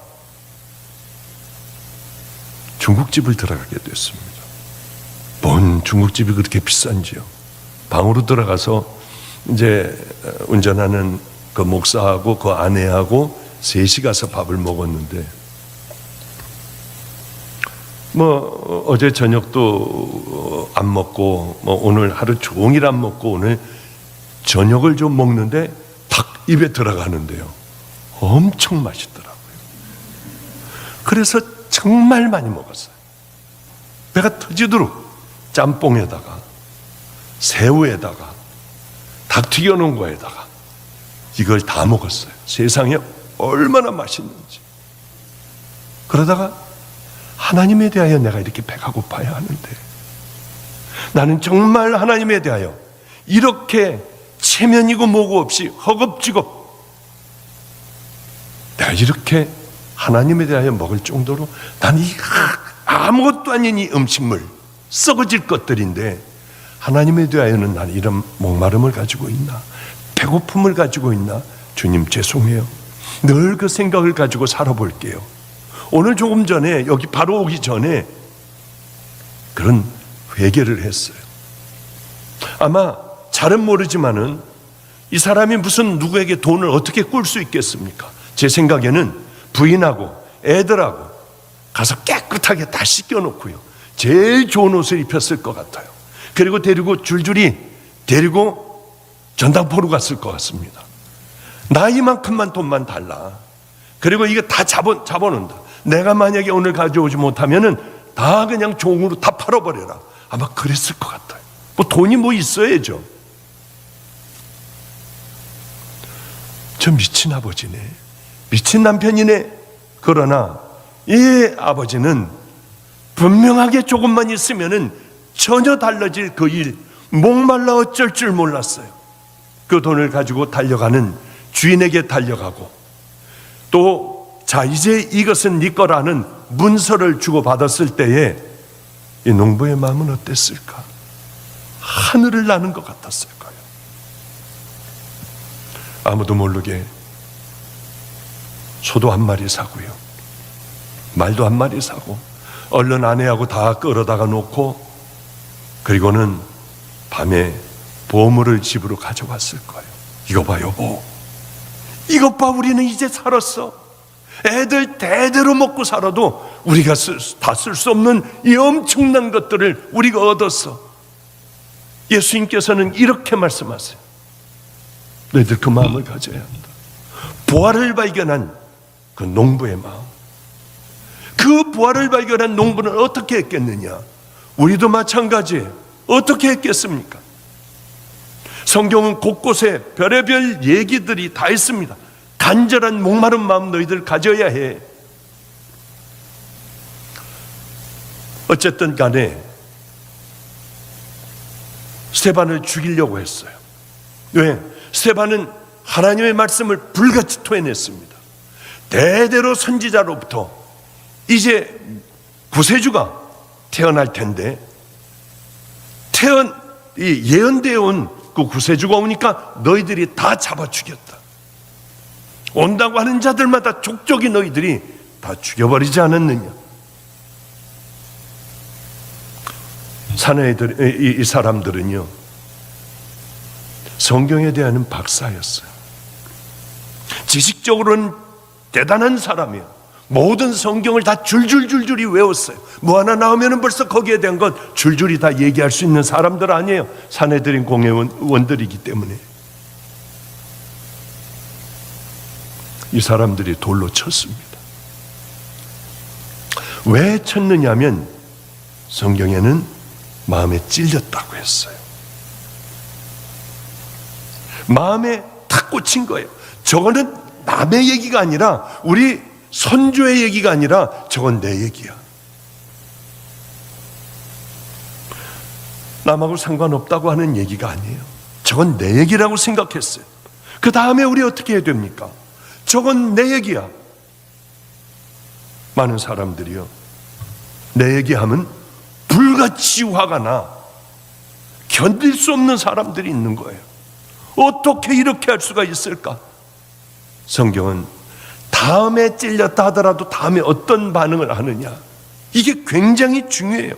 중국집을 들어가게 됐습니다. 뭔 중국집이 그렇게 비싼지요. 방으로 들어가서 이제 운전하는 그 목사하고 그 아내하고 셋이 가서 밥을 먹었는데, 뭐 어제 저녁도 안 먹고 뭐 오늘 하루 종일 안 먹고 오늘 저녁을 좀 먹는데 탁 입에 들어가는데요, 엄청 맛있더라고요. 그래서 정말 많이 먹었어요. 배가 터지도록 짬뽕에다가 새우에다가 닭 튀겨놓은 거에다가 이걸 다 먹었어요. 세상에 얼마나 맛있는지. 그러다가 하나님에 대하여 내가 이렇게 배가 고파야 하는데, 나는 정말 하나님에 대하여 이렇게 체면이고 뭐고 없이 허겁지겁 내가 이렇게 하나님에 대하여 먹을 정도로 나는 이 아무것도 아닌 이 음식물, 썩어질 것들인데 하나님에 대하여는 나는 이런 목마름을 가지고 있나, 배고픔을 가지고 있나. 주님 죄송해요. 늘 그 생각을 가지고 살아볼게요. 오늘 조금 전에 여기 바로 오기 전에 그런 회개를 했어요. 아마 잘은 모르지만은 이 사람이 무슨 누구에게 돈을 어떻게 꿀 수 있겠습니까? 제 생각에는 부인하고 애들하고 가서 깨끗하게 다 씻겨놓고요, 제일 좋은 옷을 입혔을 것 같아요. 그리고 데리고 줄줄이 데리고 전당포로 갔을 것 같습니다. 나 이만큼만 돈만 달라. 그리고 이거 다 잡아놓는다. 내가 만약에 오늘 가져오지 못하면은 다 그냥 종으로 다 팔아버려라. 아마 그랬을 것 같아요. 뭐 돈이 뭐 있어야죠. 저 미친 아버지네, 미친 남편이네. 그러나 이 아버지는 분명하게 조금만 있으면은 전혀 달라질 그 일, 목말라 어쩔 줄 몰랐어요. 그 돈을 가지고 달려가는 주인에게 달려가고, 또 자 이제 이것은 네 거라는 문서를 주고받았을 때에 이 농부의 마음은 어땠을까? 하늘을 나는 것 같았을 거예요. 아무도 모르게 소도 한 마리 사고요, 말도 한 마리 사고 얼른 아내하고 다 끌어다가 놓고, 그리고는 밤에 보물을 집으로 가져왔을 거예요. 이거 봐 여보, 이것 봐, 우리는 이제 살았어. 애들 대대로 먹고 살아도 우리가 다 쓸 수 없는 이 엄청난 것들을 우리가 얻었어. 예수님께서는 이렇게 말씀하세요. 너희들 그 마음을 가져야 한다. 부활을 발견한 그 농부의 마음. 그 부활을 발견한 농부는 어떻게 했겠느냐? 우리도 마찬가지예요. 어떻게 했겠습니까? 성경은 곳곳에 별의별 얘기들이 다 있습니다. 간절한 목마른 마음 너희들 가져야 해. 어쨌든 간에 스데반을 죽이려고 했어요. 왜? 스데반은 하나님의 말씀을 불같이 토해냈습니다. 대대로 선지자로부터 이제 구세주가 태어날 텐데, 예언되어 온 그 구세주가 오니까 너희들이 다 잡아 죽였다. 온다고 하는 자들마다 족족이 너희들이 다 죽여버리지 않았느냐. 이 사람들은요, 성경에 대한 박사였어요. 지식적으로는 대단한 사람이에요. 모든 성경을 다 줄줄줄줄이 외웠어요. 뭐 하나 나오면 벌써 거기에 대한 것 줄줄이 다 얘기할 수 있는 사람들 아니에요. 산헤드린 공회원들이기 때문에. 이 사람들이 돌로 쳤습니다. 왜 쳤느냐면 성경에는 마음에 찔렸다고 했어요. 마음에 탁 꽂힌 거예요. 저거는 남의 얘기가 아니라, 우리 선조의 얘기가 아니라 저건 내 얘기야. 남하고 상관없다고 하는 얘기가 아니에요. 저건 내 얘기라고 생각했어요. 그 다음에 우리 어떻게 해야 됩니까? 저건 내 얘기야. 많은 사람들이요, 내 얘기하면 불같이 화가 나 견딜 수 없는 사람들이 있는 거예요. 어떻게 이렇게 할 수가 있을까? 성경은 다음에 찔렸다 하더라도 다음에 어떤 반응을 하느냐, 이게 굉장히 중요해요.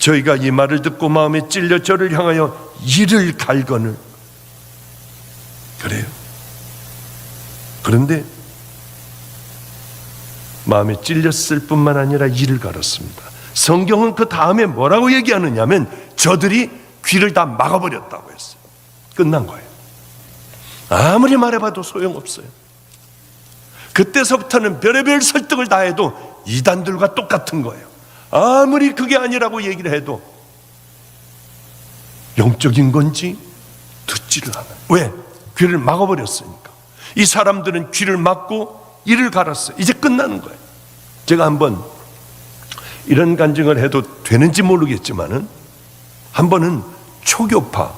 저희가 이 말을 듣고 마음에 찔려 저를 향하여 이를 갈거늘. 그래요. 그런데 마음에 찔렸을 뿐만 아니라 이를 갈았습니다. 성경은 그 다음에 뭐라고 얘기하느냐면 저들이 귀를 다 막아버렸다고 했어요. 끝난 거예요. 아무리 말해봐도 소용없어요. 그때서부터는 별의별 설득을 다 해도 이단들과 똑같은 거예요. 아무리 그게 아니라고 얘기를 해도 영적인 건지 듣지를 않아요. 왜? 귀를 막아버렸으니까. 이 사람들은 귀를 막고 이를 갈았어요. 이제 끝나는 거예요. 제가 한번 이런 간증을 해도 되는지 모르겠지만은 한 번은 초교파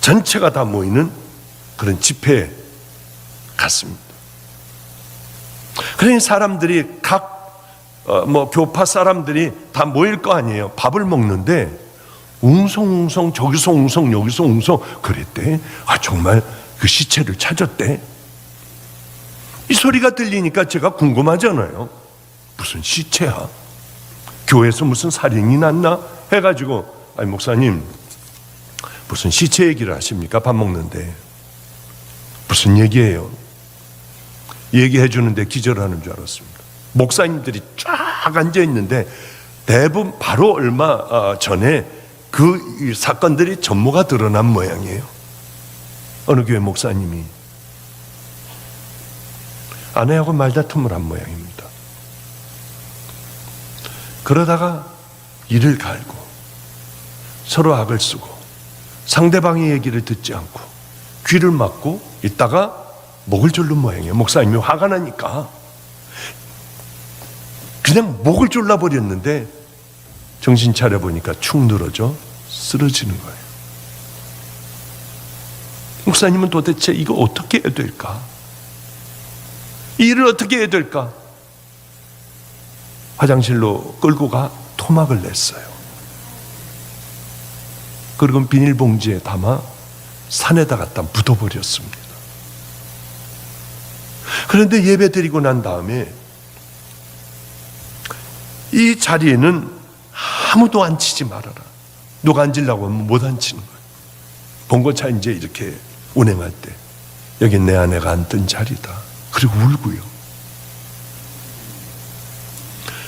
전체가 다 모이는 그런 집회에 갔습니다. 그러니 사람들이 각 교파 사람들이 다 모일 거 아니에요. 밥을 먹는데 웅성웅성 저기서 웅성 여기서 웅성 그랬대. 정말 그 시체를 찾았대. 이 소리가 들리니까 제가 궁금하잖아요. 무슨 시체야? 교회에서 무슨 살인이 났나? 해가지고 목사님 무슨 시체 얘기를 하십니까? 밥 먹는데. 무슨 얘기예요? 얘기해 주는데 기절하는 줄 알았습니다. 목사님들이 쫙 앉아 있는데 대부분 바로 얼마 전에 그 사건들이 전모가 드러난 모양이에요. 어느 교회 목사님이 아내하고 말다툼을 한 모양입니다. 그러다가 이를 갈고 서로 악을 쓰고 상대방의 얘기를 듣지 않고 귀를 막고 있다가 목을 졸른 모양이에요. 목사님이 화가 나니까 그냥 목을 졸라버렸는데 정신 차려보니까 축 늘어져 쓰러지는 거예요. 목사님은 도대체 이거 어떻게 해야 될까? 이 일을 어떻게 해야 될까? 화장실로 끌고 가 토막을 냈어요. 그리고 비닐봉지에 담아 산에다 갖다 묻어버렸습니다. 그런데 예배 드리고 난 다음에 이 자리에는 아무도 앉히지 말아라. 누가 앉으려고 하면 못 앉히는 거예요. 봉고차 이제 이렇게 운행할 때 여기 내 아내가 앉던 자리다. 그리고 울고요.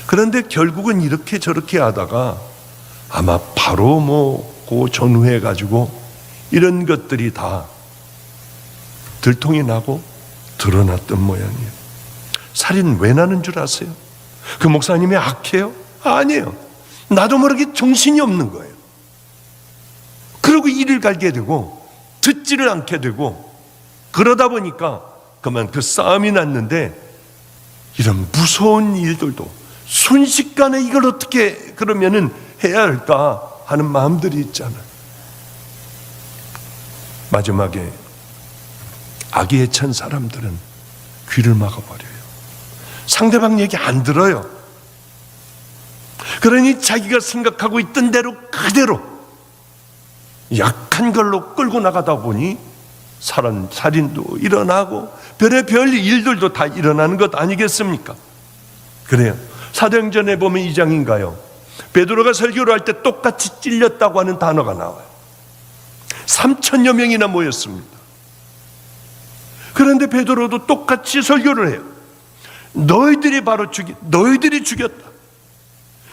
그런데 결국은 이렇게 저렇게 하다가 아마 바로 그 전후해 가지고 이런 것들이 다 들통이 나고 드러났던 모양이에요. 살인 왜 나는 줄 아세요? 그 목사님이 악해요? 아니에요. 나도 모르게 정신이 없는 거예요. 그러고 이를 갈게 되고 듣지를 않게 되고 그러다 보니까 그만 그 싸움이 났는데 이런 무서운 일들도 순식간에 이걸 어떻게 그러면은 해야 할까 하는 마음들이 있잖아요. 마지막에 악에 찬 사람들은 귀를 막아버려요. 상대방 얘기 안 들어요. 그러니 자기가 생각하고 있던 대로 그대로 약한 걸로 끌고 나가다 보니 살인도 일어나고 별의별 일들도 다 일어나는 것 아니겠습니까? 그래요. 사도행전에 보면 2장인가요? 베드로가 설교를 할 때 똑같이 찔렸다고 하는 단어가 나와요. 3,000여 명이나 모였습니다. 그런데 베드로도 똑같이 설교를 해요. 너희들이 죽였다.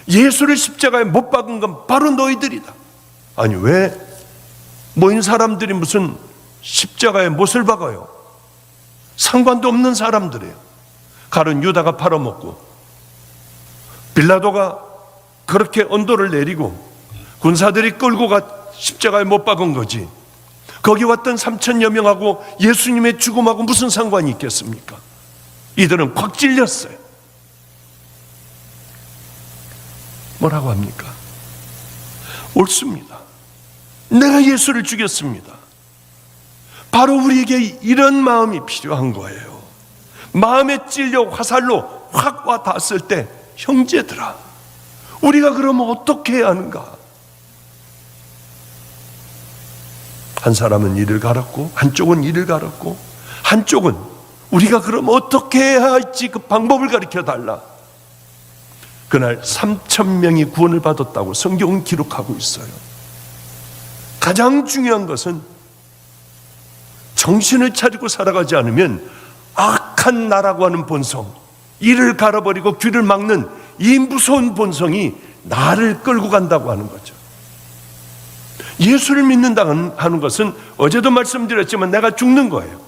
예수를 십자가에 못 박은 건 바로 너희들이다. 아니 왜 모인 사람들이 무슨 십자가에 못을 박아요? 상관도 없는 사람들이에요. 가룟 유다가 팔아먹고 빌라도가 그렇게 언도를 내리고 군사들이 끌고 가 십자가에 못 박은 거지. 거기 왔던 3,000여 명하고 예수님의 죽음하고 무슨 상관이 있겠습니까? 이들은 콱 찔렸어요. 뭐라고 합니까? 옳습니다. 내가 예수를 죽였습니다. 바로 우리에게 이런 마음이 필요한 거예요. 마음에 찔려 화살로 확 와 닿았을 때 형제들아, 우리가 그러면 어떻게 해야 하는가? 한 사람은 이를 갈았고 한쪽은 이를 갈았고 한쪽은 우리가 그러면 어떻게 해야 할지 그 방법을 가르쳐 달라. 그날 3,000명이 구원을 받았다고 성경은 기록하고 있어요. 가장 중요한 것은 정신을 차리고 살아가지 않으면 악한 나라고 하는 본성, 이를 갈아버리고 귀를 막는 이 무서운 본성이 나를 끌고 간다고 하는 거죠. 예수를 믿는다는 하는 것은 어제도 말씀드렸지만 내가 죽는 거예요.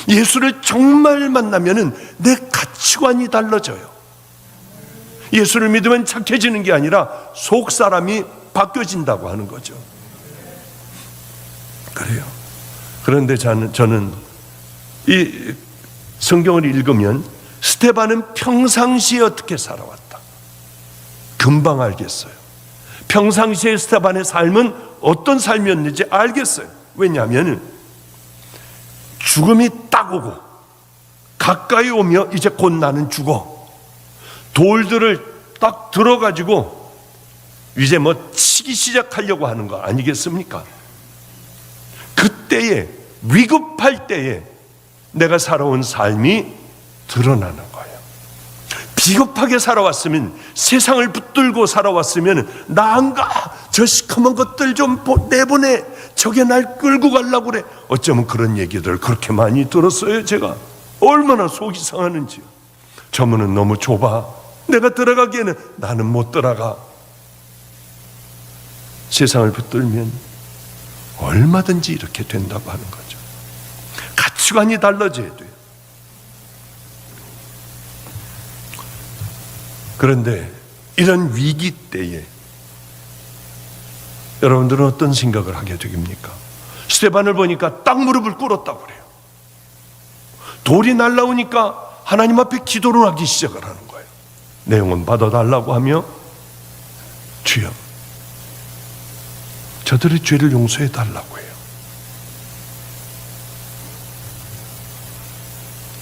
예수를 정말 만나면은 내 가치관이 달라져요. 예수를 믿으면 착해지는 게 아니라 속 사람이 바뀌어진다고 하는 거죠. 그래요. 그런데 저는 이 성경을 읽으면 스데반은 평상시에 어떻게 살아왔다, 금방 알겠어요. 평상시에 스데반의 삶은 어떤 삶이었는지 알겠어요. 왜냐하면 죽음이 딱 오고 가까이 오며 이제 곧 나는 죽어, 돌들을 딱 들어가지고 이제 뭐 치기 시작하려고 하는 거 아니겠습니까? 그때에, 위급할 때에 내가 살아온 삶이 드러나는 거예요. 비겁하게 살아왔으면, 세상을 붙들고 살아왔으면 나안가, 저 시커먼 것들 좀 내보내, 저게 날 끌고 가려고 그래. 어쩌면 그런 얘기들 그렇게 많이 들었어요. 제가 얼마나 속이 상하는지요. 저 문은 너무 좁아, 내가 들어가기에는 나는 못 들어가. 세상을 붙들면 얼마든지 이렇게 된다고 하는 거죠. 가치관이 달라져야 돼요. 그런데 이런 위기 때에 여러분들은 어떤 생각을 하게 됩니까? 스데반을 보니까 딱 무릎을 꿇었다고 그래요. 돌이 날라오니까 하나님 앞에 기도를 하기 시작을 하는 거예요. 내 영혼 받아달라고 하며, 주여 저들의 죄를 용서해 달라고 해요.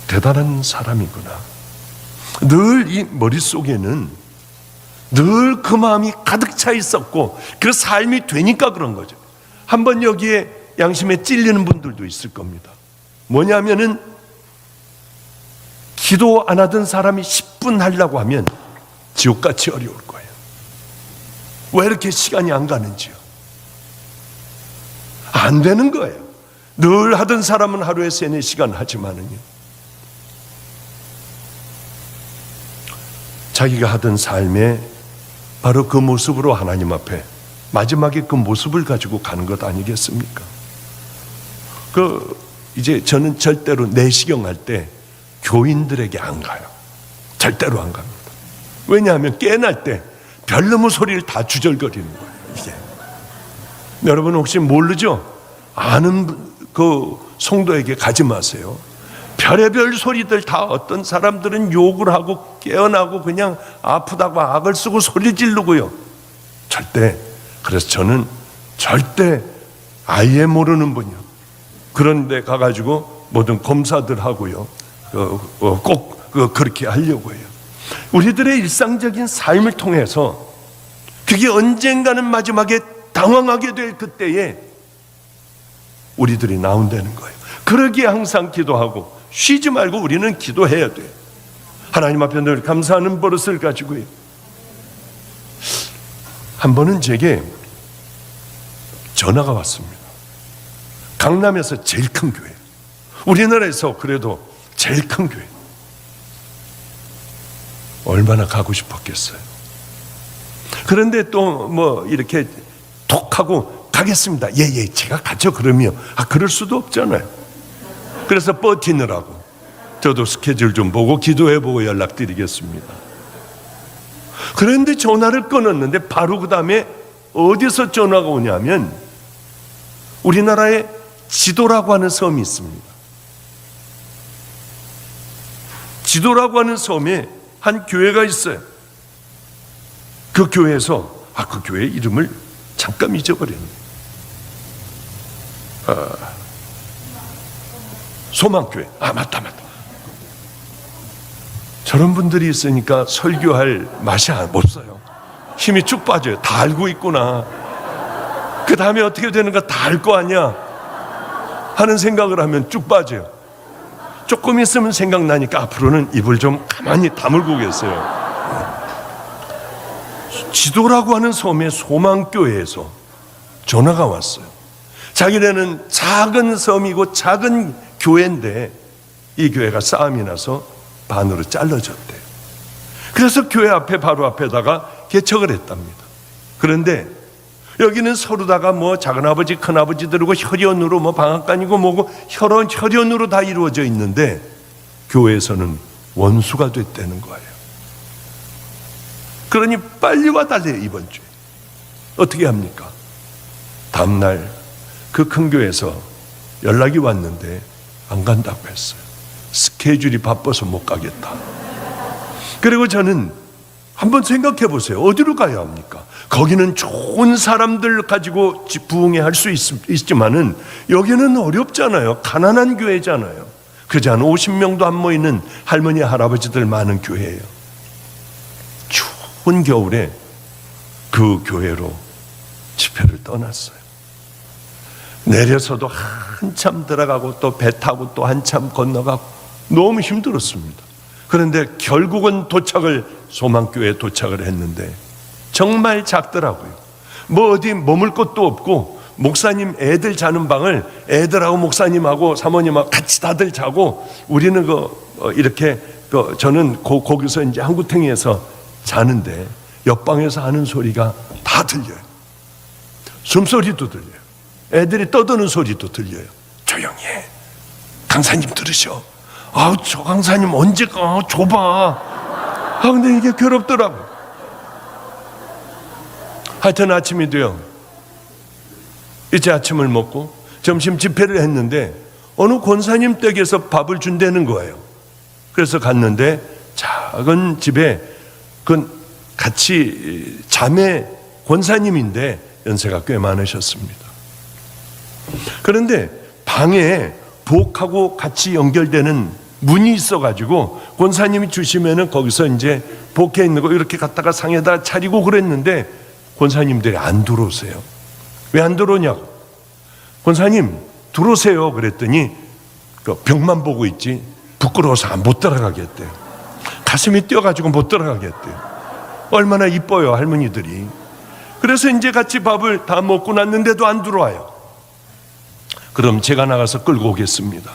대단한 사람이구나. 늘 이 머릿속에는 늘 그 마음이 가득 차 있었고 그 삶이 되니까 그런 거죠. 한번 여기에 양심에 찔리는 분들도 있을 겁니다. 뭐냐면은 기도 안 하던 사람이 10분 하려고 하면 지옥같이 어려울 거예요. 왜 이렇게 시간이 안 가는지요? 안 되는 거예요. 늘 하던 사람은 하루에 3-4시간 하지만은요, 자기가 하던 삶에 바로 그 모습으로 하나님 앞에 마지막에 그 모습을 가지고 가는 것 아니겠습니까? 이제 저는 절대로 내시경 할 때 교인들에게 안 가요. 절대로 안 갑니다. 왜냐하면 깨어날 때 별나무 소리를 다 주절거리는 거예요. 이게 여러분 혹시 모르죠? 아는 그 성도에게 가지 마세요. 별의별 소리들 다, 어떤 사람들은 욕을 하고 깨어나고 그냥 아프다고 악을 쓰고 소리 지르고요. 절대. 그래서 저는 절대 아예 모르는 분이요, 그런 데 가가지고 모든 검사들 하고요, 꼭 그렇게 하려고 해요. 우리들의 일상적인 삶을 통해서 그게 언젠가는 마지막에 당황하게 될 그때에 우리들이 나온다는 거예요. 그러기에 항상 기도하고 쉬지 말고 우리는 기도해야 돼요. 하나님 앞에 늘 감사하는 버릇을 가지고요. 한 번은 제게 전화가 왔습니다. 강남에서 제일 큰 교회, 우리나라에서 그래도 제일 큰 교회. 얼마나 가고 싶었겠어요. 그런데 또 뭐 이렇게 톡 하고 가겠습니다. 예, 제가 가죠. 그러면 그럴 수도 없잖아요. 그래서 버티느라고 저도 스케줄 좀 보고 기도해보고 연락드리겠습니다. 그런데 전화를 끊었는데 바로 그 다음에 어디서 전화가 오냐면 우리나라에 지도라고 하는 섬이 있습니다. 지도라고 하는 섬에 한 교회가 있어요. 그 교회에서 그 교회 이름을 잠깐 잊어버렸네요. 소망교회. 맞다. 저런 분들이 있으니까 설교할 맛이 없어요. 힘이 쭉 빠져요. 다 알고 있구나, 그 다음에 어떻게 되는가 다 알 거 아니야 하는 생각을 하면 쭉 빠져요. 조금 있으면 생각나니까 앞으로는 입을 좀 가만히 다물고 계세요. 지도라고 하는 섬의 소망교회에서 전화가 왔어요. 자기네는 작은 섬이고 작은 교회인데 이 교회가 싸움이 나서 반으로 잘라졌대요. 그래서 교회 앞에 바로 앞에다가 개척을 했답니다. 그런데 여기는 서로다가 뭐 작은아버지 큰아버지들이고 혈연으로 뭐 방앗간이고 뭐고 혈연으로 다 이루어져 있는데 교회에서는 원수가 됐다는 거예요. 그러니 빨리 와달래요. 이번 주에 어떻게 합니까? 다음날 그 큰 교회에서 연락이 왔는데 안 간다고 했어요. 스케줄이 바빠서 못 가겠다. 그리고 저는 한번 생각해 보세요. 어디로 가야 합니까? 거기는 좋은 사람들 가지고 부흥회 할 수 있지만은 여기는 어렵잖아요. 가난한 교회잖아요. 그지 한 50명도 안 모이는 할머니 할아버지들 많은 교회예요. 추운 겨울에 그 교회로 집회를 떠났어요. 내려서도 한참 들어가고 또 배 타고 또 한참 건너가고 너무 힘들었습니다. 그런데 결국은 소망교회에 도착을 했는데 정말 작더라고요. 뭐 어디 머물 곳도 없고 목사님 애들 자는 방을 애들하고 목사님하고 사모님하고 같이 다들 자고 우리는 이렇게 저는 거기서 이제 한구탱이에서 자는데 옆방에서 하는 소리가 다 들려요. 숨소리도 들려요. 애들이 떠드는 소리도 들려요. 조용히 해. 강사님 들으셔. 저 강사님 언제 좁아. 근데 이게 괴롭더라고. 하여튼 아침이 돼요. 이제 아침을 먹고 점심 집회를 했는데 어느 권사님 댁에서 밥을 준다는 거예요. 그래서 갔는데 작은 집에 같이 자매 권사님인데 연세가 꽤 많으셨습니다. 그런데 방에 복하고 같이 연결되는 문이 있어가지고 권사님이 주시면은 거기서 이제 복해 있는 거 이렇게 갖다가 상에다 차리고 그랬는데 권사님들이 안 들어오세요. 왜 안 들어오냐고. 권사님 들어오세요 그랬더니 벽만 보고 있지 부끄러워서 못 들어가겠대요. 가슴이 뛰어가지고 못 들어가겠대요. 얼마나 이뻐요 할머니들이. 그래서 이제 같이 밥을 다 먹고 났는데도 안 들어와요. 그럼 제가 나가서 끌고 오겠습니다.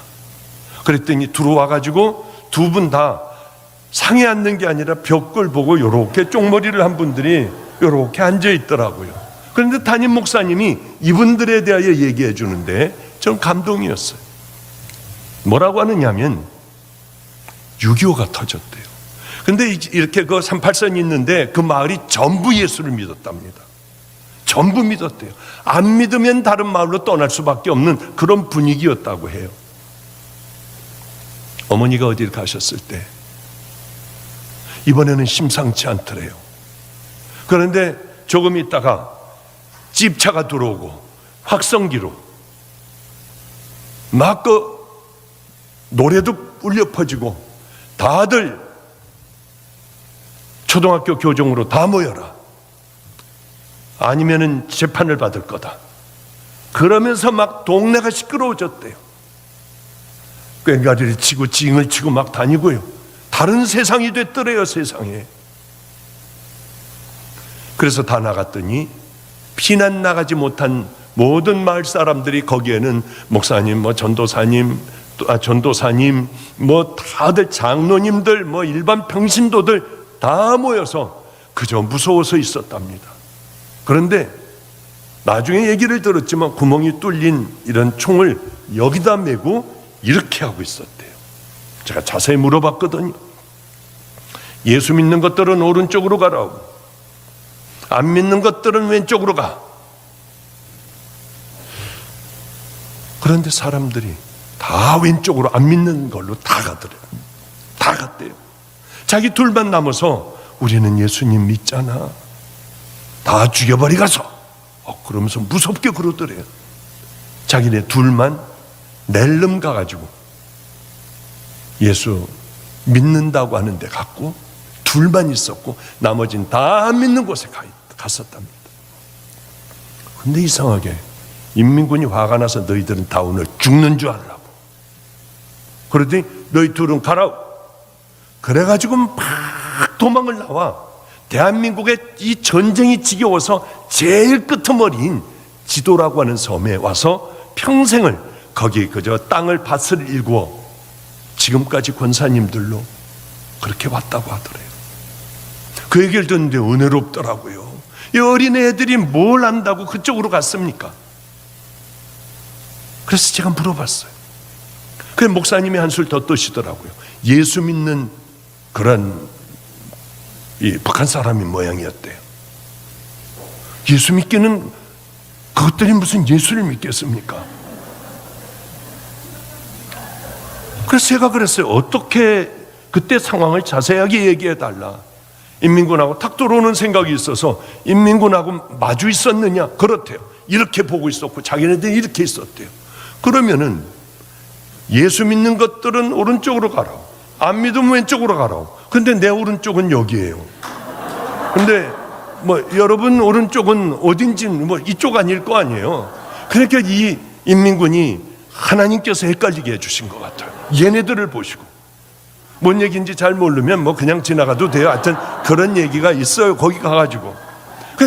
그랬더니 들어와가지고 두 분 다 상에 앉는 게 아니라 벽을 보고 이렇게 쪽머리를 한 분들이 이렇게 앉아 있더라고요. 그런데 담임 목사님이 이분들에 대하여 얘기해 주는데 전 감동이었어요. 뭐라고 하느냐면 6.25가 터졌대요. 근데 이렇게 38선이 있는데 그 마을이 전부 예수를 믿었답니다. 전부 믿었대요. 안 믿으면 다른 마을로 떠날 수밖에 없는 그런 분위기였다고 해요. 어머니가 어딜 가셨을 때 이번에는 심상치 않더래요. 그런데 조금 있다가 집차가 들어오고 확성기로 막 노래도 울려 퍼지고 다들 초등학교 교정으로 다 모여라. 아니면은 재판을 받을 거다. 그러면서 막 동네가 시끄러워졌대요. 꽹과리를 치고 징을 치고 막 다니고요. 다른 세상이 됐더래요, 세상에. 그래서 다 나갔더니 피난 나가지 못한 모든 마을 사람들이 거기에는 목사님, 뭐 전도사님, 뭐 다들 장로님들, 뭐 일반 평신도들 다 모여서 그저 무서워서 있었답니다. 그런데 나중에 얘기를 들었지만 구멍이 뚫린 이런 총을 여기다 메고 이렇게 하고 있었대요. 제가 자세히 물어봤거든요. 예수 믿는 것들은 오른쪽으로 가라고, 안 믿는 것들은 왼쪽으로 가. 그런데 사람들이 다 왼쪽으로 안 믿는 걸로 다 가더래요. 다 갔대요. 자기 둘만 남아서 우리는 예수님 믿잖아. 다 죽여버리가서. 그러면서 무섭게 그러더래요. 자기네 둘만 낼름 가가지고 예수 믿는다고 하는데 갔고 둘만 있었고 나머지는 다 안 믿는 곳에 갔었답니다. 근데 이상하게 인민군이 화가 나서 너희들은 다 오늘 죽는 줄 알라고. 그러더니 너희 둘은 가라고. 그래가지고 막 도망을 나와 대한민국의 이 전쟁이 지겨워서 제일 끄트머리인 지도라고 하는 섬에 와서 평생을 거기 그저 땅을 밭을 일구어 지금까지 권사님들로 그렇게 왔다고 하더래요. 그 얘기를 듣는데 은혜롭더라고요. 이 어린애들이 뭘 안다고 그쪽으로 갔습니까? 그래서 제가 물어봤어요. 그래서 목사님이 한술 더 떠시더라고요. 예수 믿는 그런 이 북한 사람인 모양이었대요. 예수 믿기는 그것들이 무슨 예수를 믿겠습니까? 그래서 제가 그랬어요. 어떻게 그때 상황을 자세하게 얘기해 달라. 인민군하고 탁 들어오는 생각이 있어서 인민군하고 마주 있었느냐? 그렇대요. 이렇게 보고 있었고 자기네들이 이렇게 있었대요. 그러면은 예수 믿는 것들은 오른쪽으로 가라고, 안 믿으면 왼쪽으로 가라고. 근데 내 오른쪽은 여기예요. 근데 뭐 여러분 오른쪽은 어딘지 뭐 이쪽 아닐 거 아니에요. 그러니까 이 인민군이 하나님께서 헷갈리게 해주신 것 같아요. 얘네들을 보시고 뭔 얘기인지 잘 모르면 뭐 그냥 지나가도 돼요. 하여튼 그런 얘기가 있어요. 거기 가가지고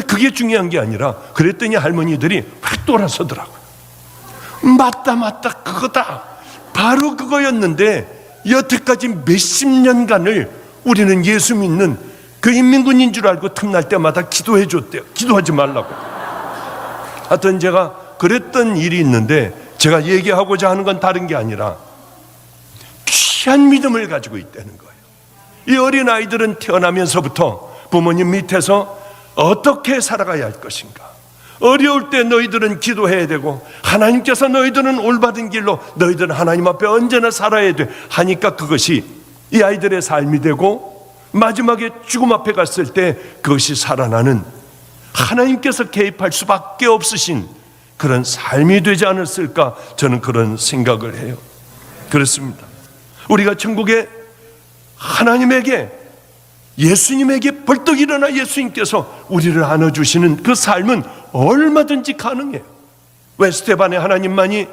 그게 중요한 게 아니라 그랬더니 할머니들이 확 돌아서더라고요. 맞다 그거다. 바로 그거였는데 여태까지 몇십 년간을 우리는 예수 믿는 그 인민군인 줄 알고 틈날 때마다 기도해 줬대요. 기도하지 말라고. 하여튼 제가 그랬던 일이 있는데 제가 얘기하고자 하는 건 다른 게 아니라 귀한 믿음을 가지고 있다는 거예요. 이 어린아이들은 태어나면서부터 부모님 밑에서 어떻게 살아가야 할 것인가, 어려울 때 너희들은 기도해야 되고 하나님께서 너희들은 올바른 길로 너희들은 하나님 앞에 언제나 살아야 돼 하니까 그것이 이 아이들의 삶이 되고 마지막에 죽음 앞에 갔을 때 그것이 살아나는 하나님께서 개입할 수밖에 없으신 그런 삶이 되지 않았을까, 저는 그런 생각을 해요. 그렇습니다. 우리가 천국에 하나님에게, 예수님에게 벌떡 일어나 예수님께서 우리를 안아주시는 그 삶은 얼마든지 가능해요. 왜 스테반의 하나님만이,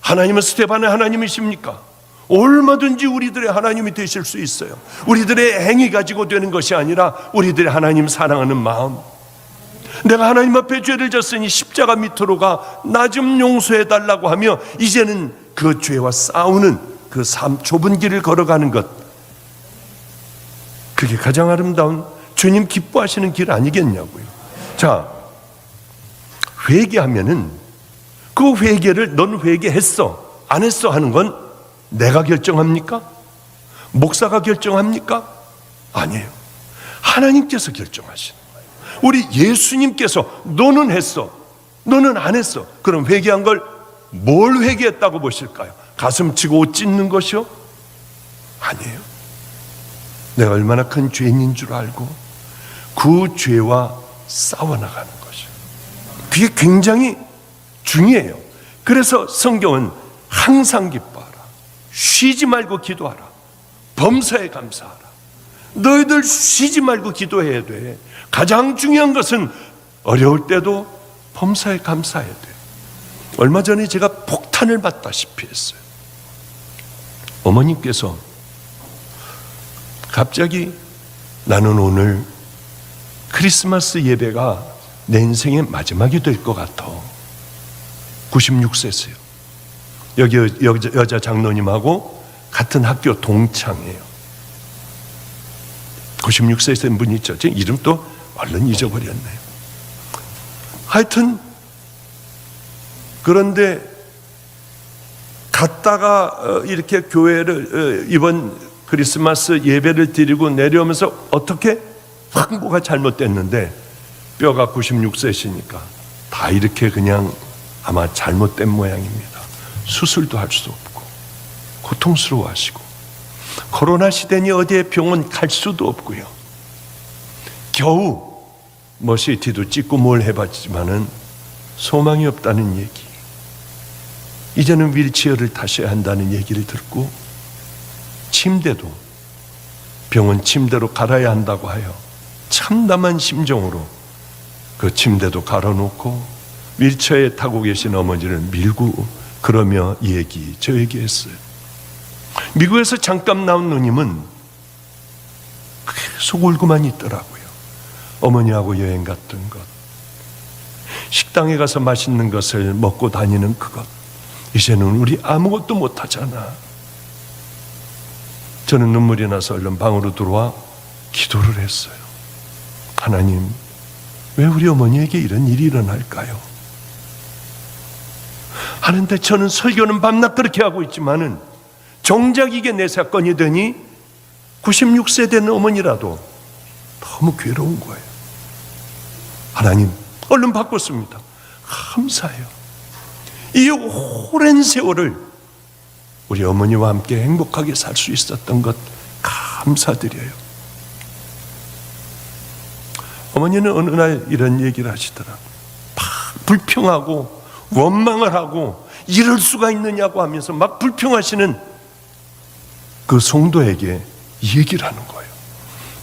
하나님은 스테반의 하나님이십니까? 얼마든지 우리들의 하나님이 되실 수 있어요. 우리들의 행위 가지고 되는 것이 아니라 우리들의 하나님 사랑하는 마음. 내가 하나님 앞에 죄를 졌으니 십자가 밑으로 가 나 좀 용서해 달라고 하며 이제는 그 죄와 싸우는 그 좁은 길을 걸어가는 것, 그게 가장 아름다운 주님 기뻐하시는 길 아니겠냐고요. 자, 회개하면은 그 회개를 넌 회개했어 안 했어 하는 건 내가 결정합니까? 목사가 결정합니까? 아니에요. 하나님께서 결정하시는 거예요. 우리 예수님께서 너는 했어, 너는 안 했어. 그럼 회개한 걸 뭘 회개했다고 보실까요? 가슴 치고 옷 찢는 것이요? 아니에요. 내가 얼마나 큰 죄인인 줄 알고 그 죄와 싸워나가는 것이에요. 그게 굉장히 중요해요. 그래서 성경은 항상 기뻐하라, 쉬지 말고 기도하라, 범사에 감사하라. 너희들 쉬지 말고 기도해야 돼. 가장 중요한 것은 어려울 때도 범사에 감사해야 돼. 얼마 전에 제가 폭탄을 받다시피 했어요. 어머님께서 갑자기 나는 오늘 크리스마스 예배가 내 인생의 마지막이 될 것 같아. 96세세요. 여기 여자 장로님하고 같은 학교 동창이에요. 96세 된 분이 있죠. 제 이름 또 얼른 잊어버렸네요. 하여튼 그런데 갔다가 이렇게 교회를 이번 크리스마스 예배를 드리고 내려오면서 어떻게 확보가 잘못됐는데 뼈가 96세시니까 다 이렇게 그냥 아마 잘못된 모양입니다. 수술도 할 수 없고 고통스러워하시고 코로나 시대니 어디에 병원 갈 수도 없고요. 겨우 CT도 찍고 뭘 해봤지만은 소망이 없다는 얘기, 이제는 휠체어를 타셔야 한다는 얘기를 듣고 침대도 병원 침대로 갈아야 한다고 하여 참담한 심정으로 그 침대도 갈아놓고 휠체어에 타고 계신 어머니를 밀고 그러며 저 얘기했어요. 미국에서 잠깐 나온 누님은 계속 울고만 있더라고요. 어머니하고 여행 갔던 것, 식당에 가서 맛있는 것을 먹고 다니는 그것, 이제는 우리 아무것도 못하잖아. 저는 눈물이 나서 얼른 방으로 들어와 기도를 했어요. 하나님, 왜 우리 어머니에게 이런 일이 일어날까요? 하는데 저는 설교는 밤낮 그렇게 하고 있지만은 정작 이게 내 사건이 되니 96세 된 어머니라도 너무 괴로운 거예요. 하나님, 얼른 바꿨습니다. 감사해요. 이 오랜 세월을 우리 어머니와 함께 행복하게 살 수 있었던 것 감사드려요. 어머니는 어느 날 이런 얘기를 하시더라고요. 막 불평하고 원망을 하고 이럴 수가 있느냐고 하면서 막 불평하시는 그 성도에게 이 얘기를 하는 거예요.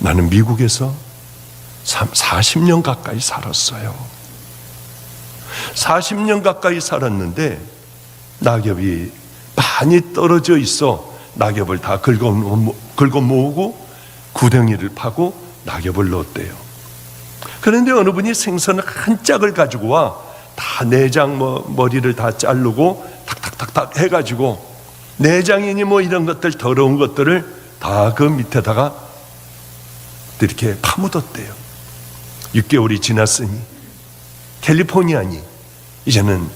나는 미국에서 40년 가까이 살았어요. 40년 가까이 살았는데 낙엽이 많이 떨어져 있어 낙엽을 다 긁어 모으고 구덩이를 파고 낙엽을 넣었대요. 그런데 어느 분이 생선 한 짝을 가지고 와 다 내장 머리를 다 자르고 탁탁탁탁 해가지고 내장이니 뭐 이런 것들 더러운 것들을 다 그 밑에다가 이렇게 파묻었대요. 6개월이 지났으니 캘리포니아니 이제는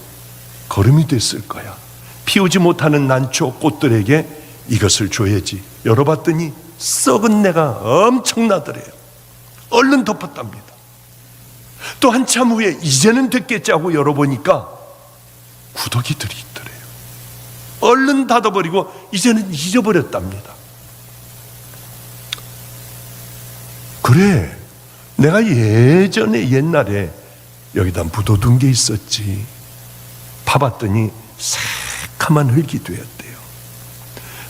거름이 됐을 거야. 피우지 못하는 난초 꽃들에게 이것을 줘야지. 열어봤더니 썩은 내가 엄청나더래요. 얼른 덮었답니다. 또 한참 후에 이제는 됐겠지 하고 열어보니까 구더기들이 있더래요. 얼른 닫아버리고 이제는 잊어버렸답니다. 그래, 내가 옛날에 여기다 묻어둔 게 있었지. 파봤더니 새카만 흙이 되었대요.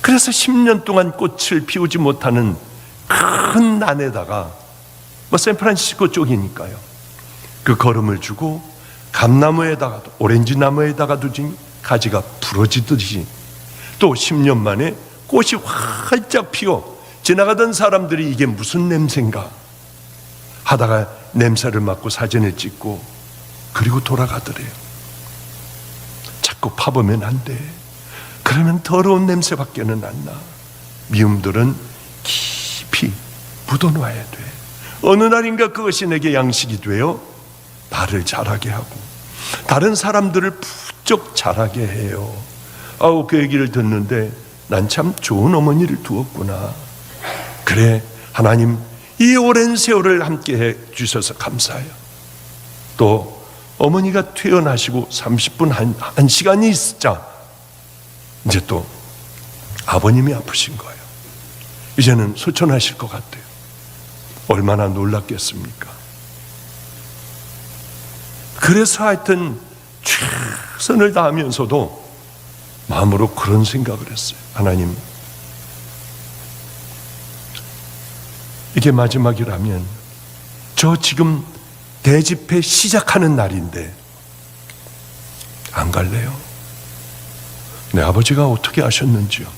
그래서 10년 동안 꽃을 피우지 못하는 큰 난에다가 샌프란시스코 쪽이니까요. 그 거름을 주고 감나무에다가 오렌지 나무에다가 두니 가지가 부러지듯이 또 10년 만에 꽃이 활짝 피어 지나가던 사람들이 이게 무슨 냄새인가 하다가 냄새를 맡고 사진을 찍고 그리고 돌아가더래요. 자꾸 파보면 안 돼. 그러면 더러운 냄새밖에는 안 나. 미움들은 깊이 묻어놔야 돼. 어느 날인가 그것이 내게 양식이 되어 나를 자라게 하고 다른 사람들을 부쩍 자라게 해요. 그 얘기를 듣는데 난 참 좋은 어머니를 두었구나. 그래, 하나님 이 오랜 세월을 함께 해 주셔서 감사해요. 또 어머니가 퇴원하시고 30분 한 시간이 있자 이제 또 아버님이 아프신 거예요. 이제는 소천하실 것 같아요. 얼마나 놀랐겠습니까? 그래서 하여튼 최선을 다하면서도 마음으로 그런 생각을 했어요. 하나님, 이게 마지막이라면 저 지금 대집회 시작하는 날인데 안 갈래요? 내 아버지가 어떻게 하셨는지요?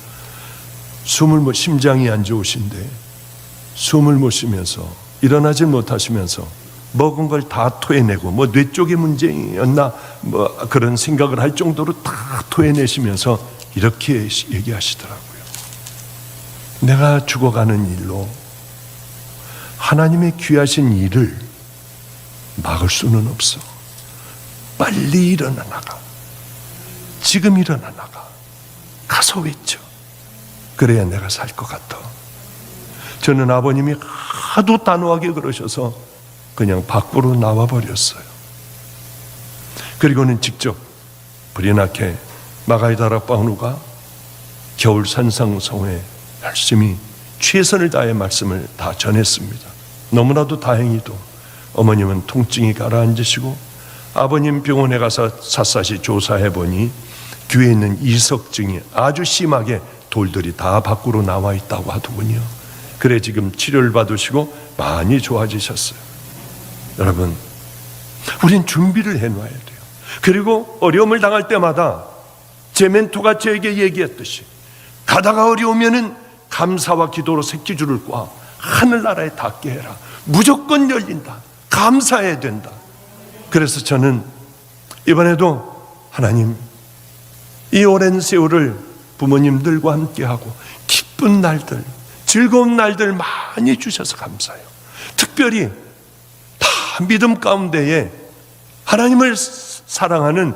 심장이 안 좋으신데 숨을 못 쉬면서 일어나질 못하시면서 먹은 걸 다 토해내고 뇌 쪽의 문제였나 그런 생각을 할 정도로 다 토해내시면서 이렇게 얘기하시더라고요. 내가 죽어가는 일로 하나님의 귀하신 일을 막을 수는 없어. 빨리 일어나 나가. 지금 일어나 나가. 가서 외쳐. 그래야 내가 살 것 같아. 저는 아버님이 하도 단호하게 그러셔서 그냥 밖으로 나와버렸어요. 그리고는 직접 브리나케 마가이다라 파우누가 겨울 산상성회에 열심히 최선을 다해 말씀을 다 전했습니다. 너무나도 다행히도 어머님은 통증이 가라앉으시고 아버님 병원에 가서 샅샅이 조사해보니 귀에 있는 이석증이 아주 심하게 돌들이 다 밖으로 나와 있다고 하더군요. 그래 지금 치료를 받으시고 많이 좋아지셨어요. 여러분, 우린 준비를 해놔야 돼요. 그리고 어려움을 당할 때마다 제 멘토가 저에게 얘기했듯이 가다가 어려우면은 감사와 기도로 새끼줄을 꽈 하늘나라에 닿게 해라. 무조건 열린다. 감사해야 된다. 그래서 저는 이번에도 하나님, 이 오랜 세월을 부모님들과 함께하고 기쁜 날들, 즐거운 날들 많이 주셔서 감사해요. 특별히 다 믿음 가운데에 하나님을 사랑하는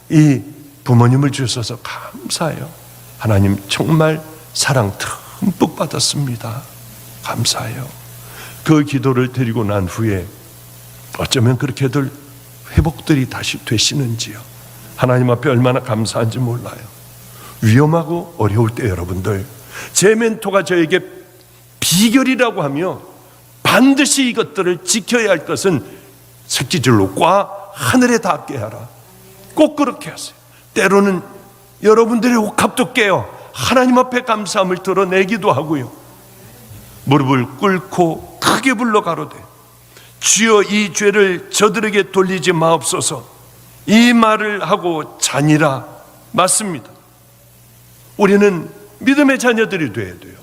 이 부모님을 주셔서 감사해요. 하나님 정말 사랑 듬뿍 받았습니다. 감사해요. 그 기도를 드리고 난 후에 어쩌면 그렇게들 회복들이 다시 되시는지요. 하나님 앞에 얼마나 감사한지 몰라요. 위험하고 어려울 때 여러분들, 제 멘토가 저에게 비결이라고 하며 반드시 이것들을 지켜야 할 것은 새끼줄로 과 하늘에 닿게 하라. 꼭 그렇게 하세요. 때로는 여러분들의 옥합도 깨어 하나님 앞에 감사함을 드러내기도 하고요. 무릎을 꿇고 크게 불러 가로되 주여 이 죄를 저들에게 돌리지 마옵소서, 이 말을 하고 자니라. 맞습니다. 우리는 믿음의 자녀들이 되어야 돼요.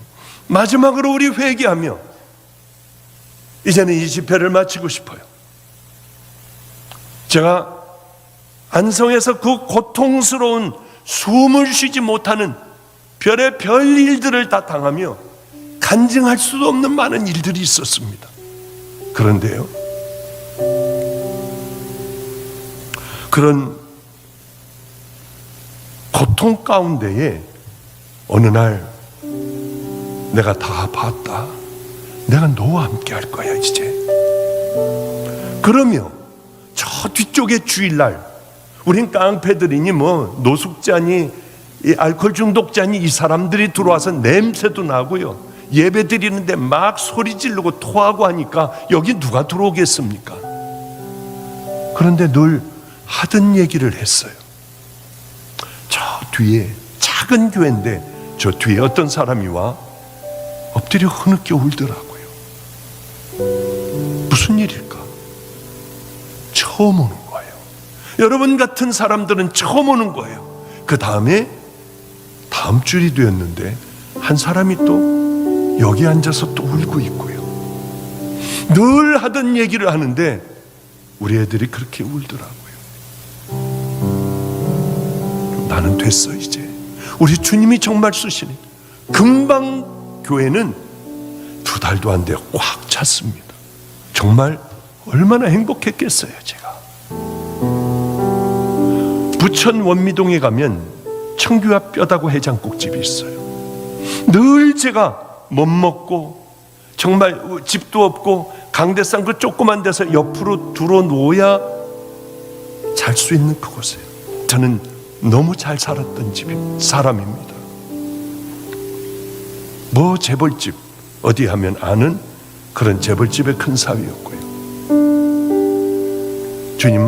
마지막으로 우리 회개하며 이제는 이 집회를 마치고 싶어요. 제가 안성에서 그 고통스러운 숨을 쉬지 못하는 별의 별 일들을 다 당하며 간증할 수도 없는 많은 일들이 있었습니다. 그런데요, 그런 고통 가운데에 어느 날 내가 다 봤다. 내가 너와 함께 할 거야 이제. 그러며 저 뒤쪽에 주일날 우린 깡패들이니 뭐 노숙자니 이 알코올 중독자니 이 사람들이 들어와서 냄새도 나고요, 예배 드리는데 막 소리 지르고 토하고 하니까 여기 누가 들어오겠습니까? 그런데 늘 하던 얘기를 했어요. 저 뒤에 작은 교회인데 저 뒤에 어떤 사람이 와 엎드려 흐느껴 울더라고요. 무슨 일일까? 처음 오는 거예요. 여러분 같은 사람들은 처음 오는 거예요. 그 다음에 다음 줄이 되었는데 한 사람이 또 여기 앉아서 또 울고 있고요. 늘 하던 얘기를 하는데 우리 애들이 그렇게 울더라고요. 나는 됐어 이제. 우리 주님이 정말 쓰시니 금방 교회는 2달도 안 돼요. 꽉 찼습니다. 정말 얼마나 행복했겠어요. 제가 부천 원미동에 가면 청규와 뼈다구 해장국집이 있어요. 늘 제가 못 먹고 정말 집도 없고 강대상 그 조그만 데서 옆으로 들어 놓아야 잘 수 있는 그곳에 저는 너무 잘 살았던 사람입니다. 뭐 재벌집 어디 하면 아는 그런 재벌집의 큰 사위였고요. 주님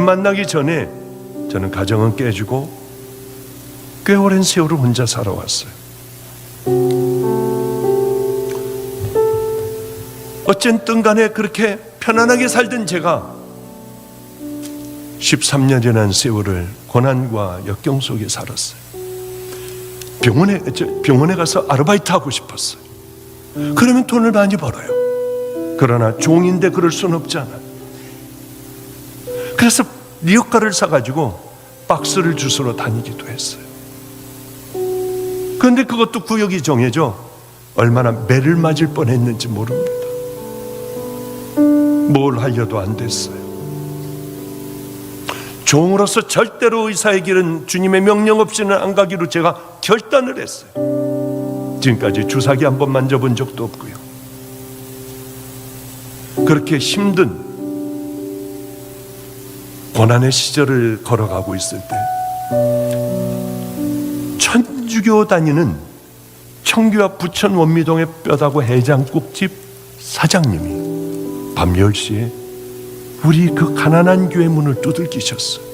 만나기 전에 저는 가정은 깨지고 꽤 오랜 세월을 혼자 살아왔어요. 어쨌든 간에 그렇게 편안하게 살던 제가 13년이라는 세월을 고난과 역경 속에 살았어요. 병원에 가서 아르바이트 하고 싶었어요. 그러면 돈을 많이 벌어요. 그러나 종인데 그럴 수는 없잖아요. 그래서 리어카를 사가지고 박스를 주스러 다니기도 했어요. 그런데 그것도 구역이 정해져 얼마나 매를 맞을 뻔했는지 모릅니다. 뭘 하려도 안 됐어요. 종으로서 절대로 의사의 길은 주님의 명령 없이는 안 가기로 제가 결단을 했어요. 지금까지 주사기 한 번 만져본 적도 없고요. 그렇게 힘든 고난의 시절을 걸어가고 있을 때 천주교 다니는 청규와 부천 원미동의 뼈다구 해장국집 사장님이 밤 10시에 우리 그 가난한 교회 문을 두들기셨어요.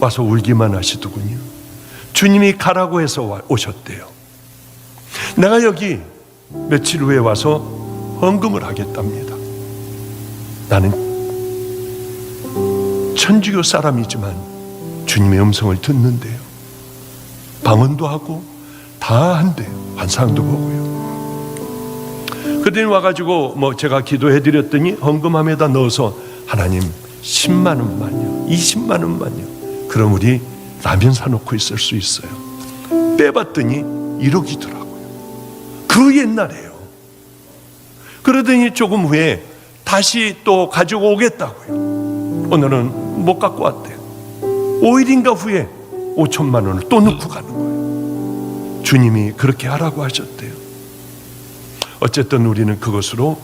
와서 울기만 하시더군요. 주님이 가라고 해서 오셨대요. 내가 여기 며칠 후에 와서 헌금을 하겠답니다. 나는 천주교 사람이지만 주님의 음성을 듣는데요. 방언도 하고 다 한대요. 환상도 보고요. 그들이 와가지고 제가 기도해 드렸더니 헌금함에다 넣어서 하나님 10만 원만요, 20만 원만요. 그럼 우리 라면 사놓고 있을 수 있어요. 빼봤더니 1억이더라고요. 그 옛날에요. 그러더니 조금 후에 다시 또 가지고 오겠다고요. 오늘은 못 갖고 왔대요. 5일인가 후에 5천만 원을 또 넣고 가는 거예요. 주님이 그렇게 하라고 하셨대요. 어쨌든 우리는 그것으로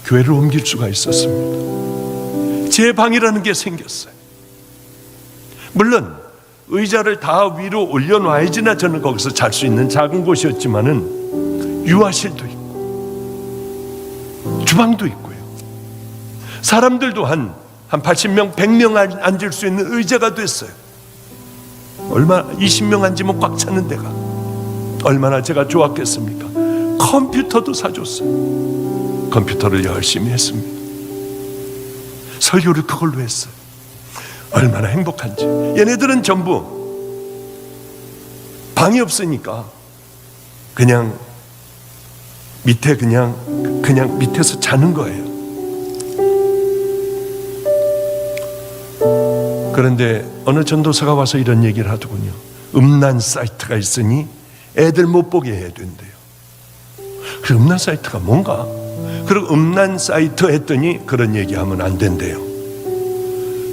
교회를 옮길 수가 있었습니다. 제 방이라는 게 생겼어요. 물론 의자를 다 위로 올려놔야지나 저는 거기서 잘 수 있는 작은 곳이었지만은 유아실도 있고 주방도 있고요. 사람들도 한 80명, 100명 앉을 수 있는 의자가 됐어요. 20명 앉으면 꽉 차는 데가 얼마나 제가 좋았겠습니까? 컴퓨터도 사줬어요. 컴퓨터를 열심히 했습니다. 설교를 그걸로 했어요. 얼마나 행복한지. 얘네들은 전부 방이 없으니까 그냥 밑에 그냥 밑에서 자는 거예요. 그런데 어느 전도사가 와서 이런 얘기를 하더군요. 음란 사이트가 있으니 애들 못 보게 해야 된대요. 그 음란 사이트가 뭔가? 그리고 음란 사이트 했더니 그런 얘기하면 안 된대요.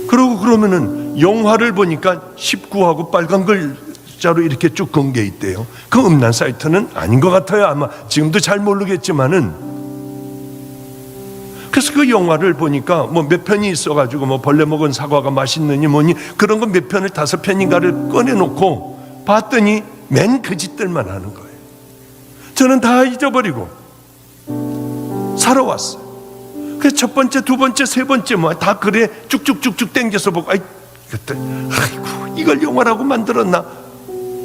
그러고 그러면은 영화를 보니까 19하고 빨간 글자로 이렇게 쭉 건 게 있대요. 그 음란 사이트는 아닌 것 같아요. 아마 지금도 잘 모르겠지만은. 그래서 그 영화를 보니까 몇 편이 있어가지고 벌레 먹은 사과가 맛있느니 뭐니 그런 거 몇 편을 5편인가를 꺼내놓고 봤더니 맨 그 짓들만 하는 거예요. 저는 다 잊어버리고 살아왔어요. 그래서 첫 번째, 두 번째, 세 번째 다 그래 쭉쭉쭉쭉 땡겨서 보고 그때 아이고 이걸 영화라고 만들었나?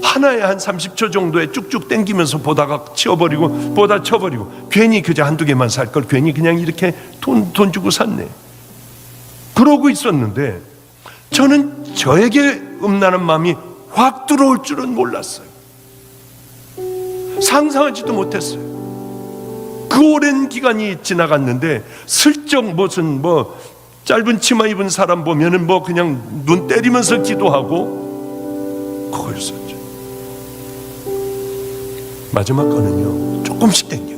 하나에 한 30초 정도에 쭉쭉 땡기면서 보다가 치워버리고 보다 쳐버리고 괜히 그저 한두 개만 살 걸 괜히 그냥 이렇게 돈 주고 샀네. 그러고 있었는데 저는 저에게 음란한 마음이 확 들어올 줄은 몰랐어요. 상상하지도 못했어요. 그 오랜 기간이 지나갔는데 슬쩍 무슨 짧은 치마 입은 사람 보면은 그냥 눈 때리면서 기도하고 그거였었죠. 마지막 거는요, 조금씩 땡겨요.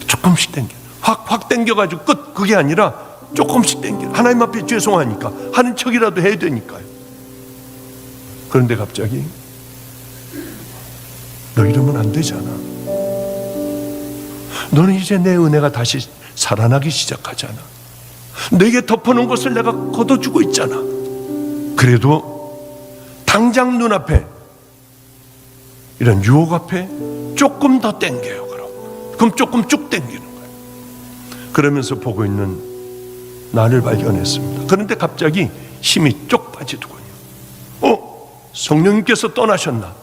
조금씩 땡겨. 확 땡겨가지고 끝. 그게 아니라 조금씩 땡겨. 하나님 앞에 죄송하니까 하는 척이라도 해야 되니까요. 그런데 갑자기 너 이러면 안 되잖아. 너는 이제 내 은혜가 다시 살아나기 시작하잖아. 내게 덮어놓은 것을 내가 걷어주고 있잖아. 그래도 당장 눈앞에 이런 유혹 앞에 조금 더 땡겨요. 그럼 조금 쭉 땡기는 거예요. 그러면서 보고 있는 나를 발견했습니다. 그런데 갑자기 힘이 쪽 빠지더군요. 성령님께서 떠나셨나?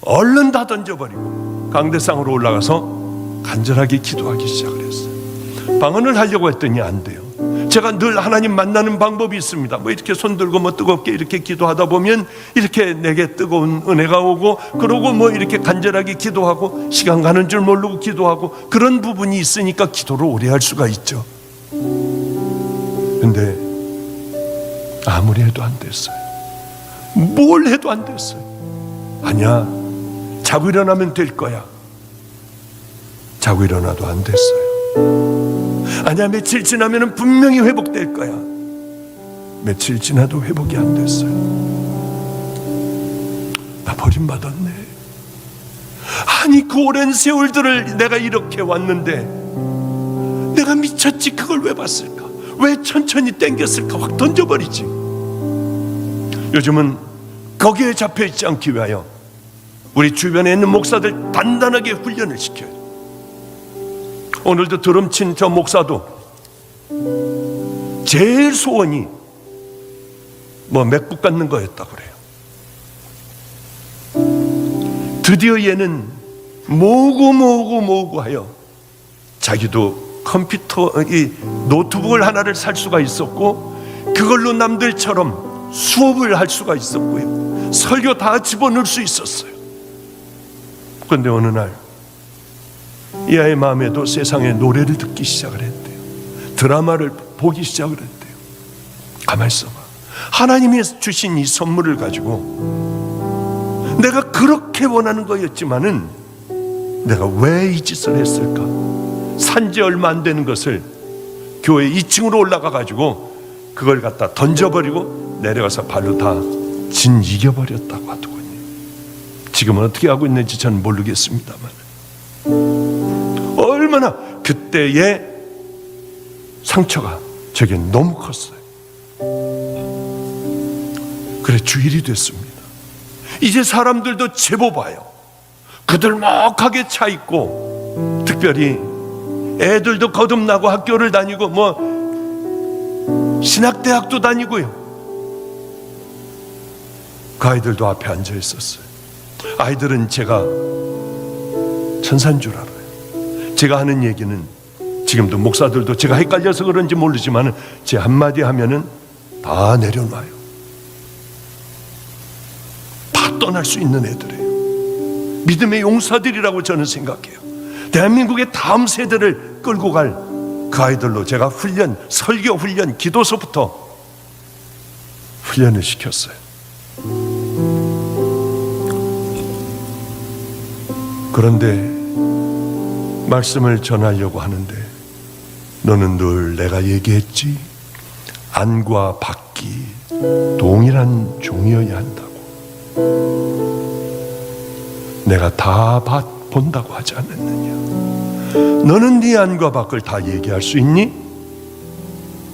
얼른 다 던져버리고 강대상으로 올라가서 간절하게 기도하기 시작을 했어요. 방언을 하려고 했더니 안 돼요. 제가 늘 하나님 만나는 방법이 있습니다. 이렇게 손 들고 뜨겁게 이렇게 기도하다 보면 이렇게 내게 뜨거운 은혜가 오고, 그러고 이렇게 간절하게 기도하고 시간 가는 줄 모르고 기도하고, 그런 부분이 있으니까 기도를 오래 할 수가 있죠. 근데 아무리 해도 안 됐어요. 뭘 해도 안 됐어요. 아니야, 자고 일어나면 될 거야. 자고 일어나도 안 됐어요. 아니야, 며칠 지나면 분명히 회복될 거야. 며칠 지나도 회복이 안 됐어요. 나 버림받았네. 아니, 그 오랜 세월들을 내가 이렇게 왔는데 내가 미쳤지. 그걸 왜 봤을까? 왜 천천히 땡겼을까? 확 던져버리지. 요즘은 거기에 잡혀있지 않기 위하여 우리 주변에 있는 목사들 단단하게 훈련을 시켜요. 오늘도 드럼 친 저 목사도 제일 소원이 맥북 갖는 거였다고 그래요. 드디어 얘는 모으고 하여 자기도 노트북을 하나를 살 수가 있었고, 그걸로 남들처럼 수업을 할 수가 있었고요, 설교 다 집어넣을 수 있었어요. 그런데 어느 날 이 아이의 마음에도 세상의 노래를 듣기 시작을 했대요. 드라마를 보기 시작을 했대요. 가만히 있어봐. 하나님이 주신 이 선물을 가지고 내가 그렇게 원하는 거였지만은 내가 왜 이 짓을 했을까? 산지 얼마 안 되는 것을 교회 2층으로 올라가 가지고 그걸 갖다 던져버리고 내려가서 발로 다 진 이겨버렸다고 하더군요. 지금은 어떻게 하고 있는지 저는 모르겠습니다만 얼마나 그때의 상처가 제게 너무 컸어요. 그래 주일이 됐습니다. 이제 사람들도 제법 와요. 그들먹하게 차 있고, 특별히 애들도 거듭나고 학교를 다니고 신학대학도 다니고요. 그 아이들도 앞에 앉아 있었어요. 아이들은 제가 천사인 줄 알아요. 제가 하는 얘기는 지금도 목사들도 제가 헷갈려서 그런지 모르지만 제 한마디 하면은 다 내려놔요. 다 떠날 수 있는 애들이에요. 믿음의 용사들이라고 저는 생각해요. 대한민국의 다음 세대를 끌고 갈 그 아이들로 제가 훈련, 설교 훈련, 기도서부터 훈련을 시켰어요. 그런데 말씀을 전하려고 하는데 너는 늘 내가 얘기했지, 안과 밖이 동일한 종이어야 한다고. 내가 다 본다고 하지 않았느냐. 너는 네 안과 밖을 다 얘기할 수 있니?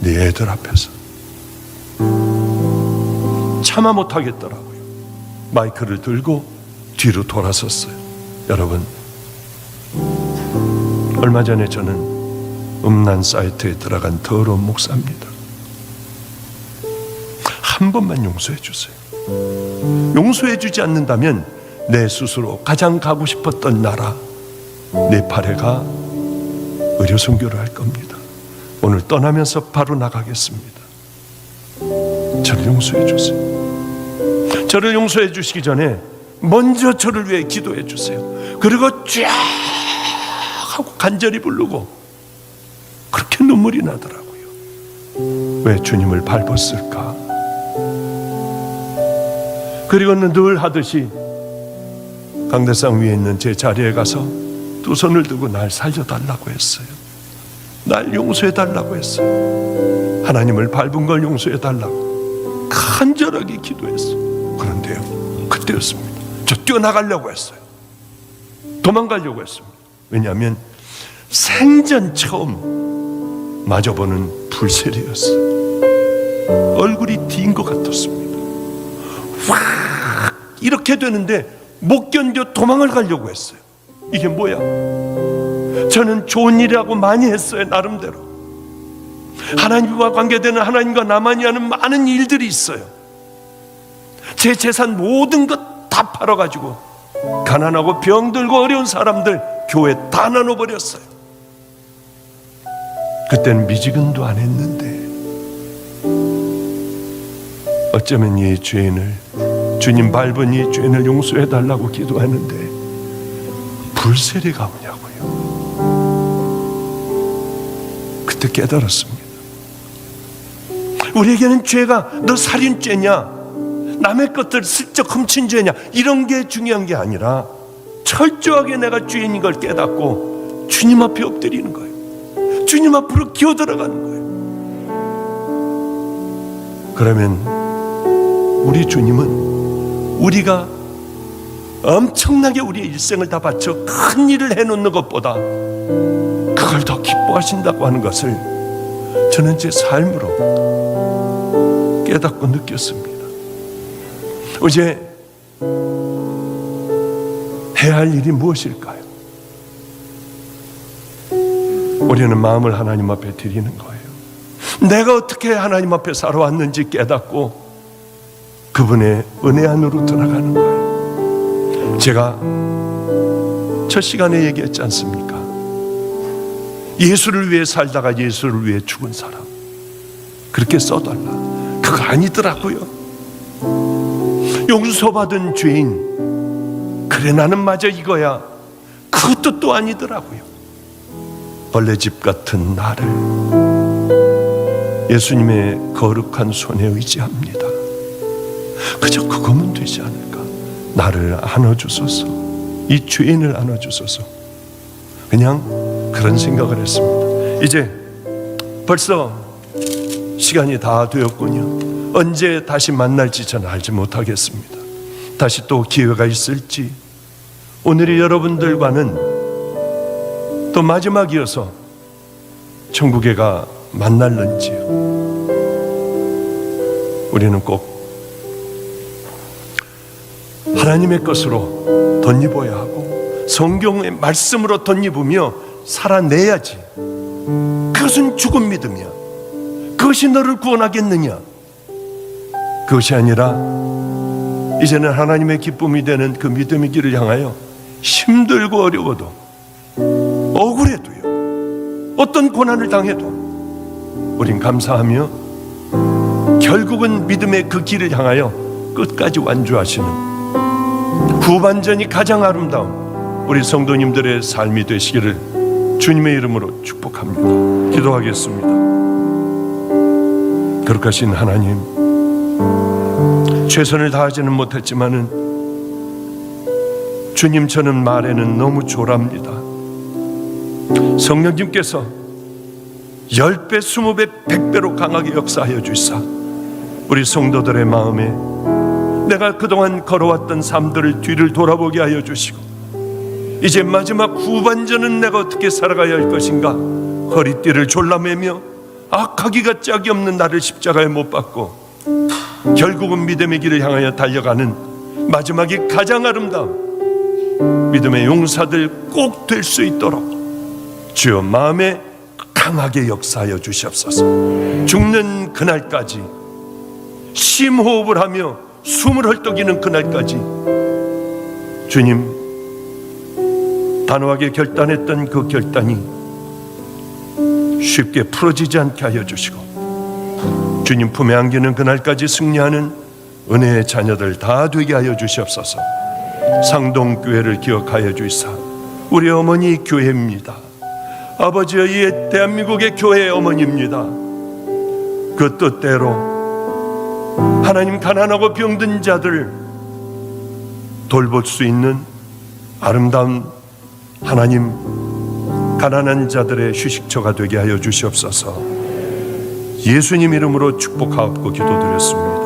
네 애들 앞에서. 참아 못하겠더라고요. 마이크를 들고 뒤로 돌아섰어요. 여러분, 얼마 전에 저는 음란 사이트에 들어간 더러운 목사입니다. 한 번만 용서해 주세요. 용서해 주지 않는다면 내 스스로 가장 가고 싶었던 나라 네팔에 가 의료 선교를 할 겁니다. 오늘 떠나면서 바로 나가겠습니다. 저를 용서해 주세요. 저를 용서해 주시기 전에 먼저 저를 위해 기도해 주세요. 그리고 쫙 하고 간절히 부르고 그렇게 눈물이 나더라고요. 왜 주님을 밟았을까? 그리고는 늘 하듯이 강대상 위에 있는 제 자리에 가서 두 손을 들고 날 살려달라고 했어요. 날 용서해달라고 했어요. 하나님을 밟은 걸 용서해달라고 간절하게 기도했어요. 그런데요, 그때였습니다. 저 뛰어나가려고 했어요. 도망가려고 했습니다. 왜냐하면 생전 처음 마주보는 불세례였어요. 얼굴이 딘 것 같았습니다. 확 이렇게 되는데 못 견뎌 도망을 가려고 했어요. 이게 뭐야? 저는 좋은 일이라고 많이 했어요. 나름대로 하나님과 관계되는, 하나님과 나만이 하는 많은 일들이 있어요. 제 재산 모든 것 다 팔아가지고 가난하고 병들고 어려운 사람들 교회 다 나눠버렸어요. 그때는 미지근도 안 했는데 어쩌면 이 죄인을, 주님 밟은 이 죄인을 용서해달라고 기도하는데 불세례가 오냐고요. 그때 깨달았습니다. 우리에게는 죄가 너 살인죄냐, 남의 것들 슬쩍 훔친 죄냐, 이런 게 중요한 게 아니라 철저하게 내가 죄인인 걸 깨닫고 주님 앞에 엎드리는 거예요. 주님 앞으로 기어들어가는 거예요. 그러면 우리 주님은 우리가 엄청나게 우리의 일생을 다 바쳐 큰 일을 해놓는 것보다 그걸 더 기뻐하신다고 하는 것을 저는 제 삶으로 깨닫고 느꼈습니다. 이제 해야 할 일이 무엇일까요? 우리는 마음을 하나님 앞에 드리는 거예요. 내가 어떻게 하나님 앞에 살아왔는지 깨닫고 그분의 은혜 안으로 들어가는 거예요. 제가 첫 시간에 얘기했지 않습니까? 예수를 위해 살다가 예수를 위해 죽은 사람, 그렇게 써달라. 그거 아니더라고요. 용서받은 죄인, 그래 나는 마저 이거야, 그것도 또 아니더라고요. 벌레집 같은 나를 예수님의 거룩한 손에 의지합니다. 그저 그거면 되지 않을까? 나를 안아주소서, 이 죄인을 안아주소서. 그냥 그런 생각을 했습니다. 이제 벌써 시간이 다 되었군요. 언제 다시 만날지 저는 알지 못하겠습니다. 다시 또 기회가 있을지, 오늘이 여러분들과는 또 마지막이어서 천국에 가 만날는지요. 우리는 꼭 하나님의 것으로 덧입어야 하고 성경의 말씀으로 덧입으며 살아내야지. 그것은 죽은 믿음이야. 그것이 너를 구원하겠느냐? 그것이 아니라 이제는 하나님의 기쁨이 되는 그 믿음의 길을 향하여 힘들고 어려워도, 억울해도요, 어떤 고난을 당해도 우린 감사하며 결국은 믿음의 그 길을 향하여 끝까지 완주하시는 후반전이 가장 아름다운 우리 성도님들의 삶이 되시기를 주님의 이름으로 축복합니다. 기도하겠습니다. 거룩하신 하나님, 최선을 다하지는 못했지만은 주님, 저는 말에는 너무 조랍니다. 성령님께서 10배, 20배, 100배로 강하게 역사하여 주시사 우리 성도들의 마음에 내가 그동안 걸어왔던 삶들을 뒤를 돌아보게 하여 주시고, 이제 마지막 후반전은 내가 어떻게 살아가야 할 것인가, 허리띠를 졸라매며 악하기가 짝이 없는 나를 십자가에 못 박고 결국은 믿음의 길을 향하여 달려가는 마지막이 가장 아름다운 믿음의 용사들 꼭 될 수 있도록 주여 마음에 강하게 역사하여 주시옵소서. 죽는 그날까지, 심호흡을 하며 숨을 헐떡이는 그날까지 주님, 단호하게 결단했던 그 결단이 쉽게 풀어지지 않게 하여 주시고, 주님 품에 안기는 그날까지 승리하는 은혜의 자녀들 다 되게 하여 주시옵소서. 상동교회를 기억하여 주시사 우리 어머니 교회입니다. 아버지여, 이 대한민국의 교회의 어머니입니다. 그 뜻대로 하나님, 가난하고 병든 자들 돌볼 수 있는 아름다운 하나님, 가난한 자들의 휴식처가 되게 하여 주시옵소서. 예수님 이름으로 축복하옵고 기도드렸습니다.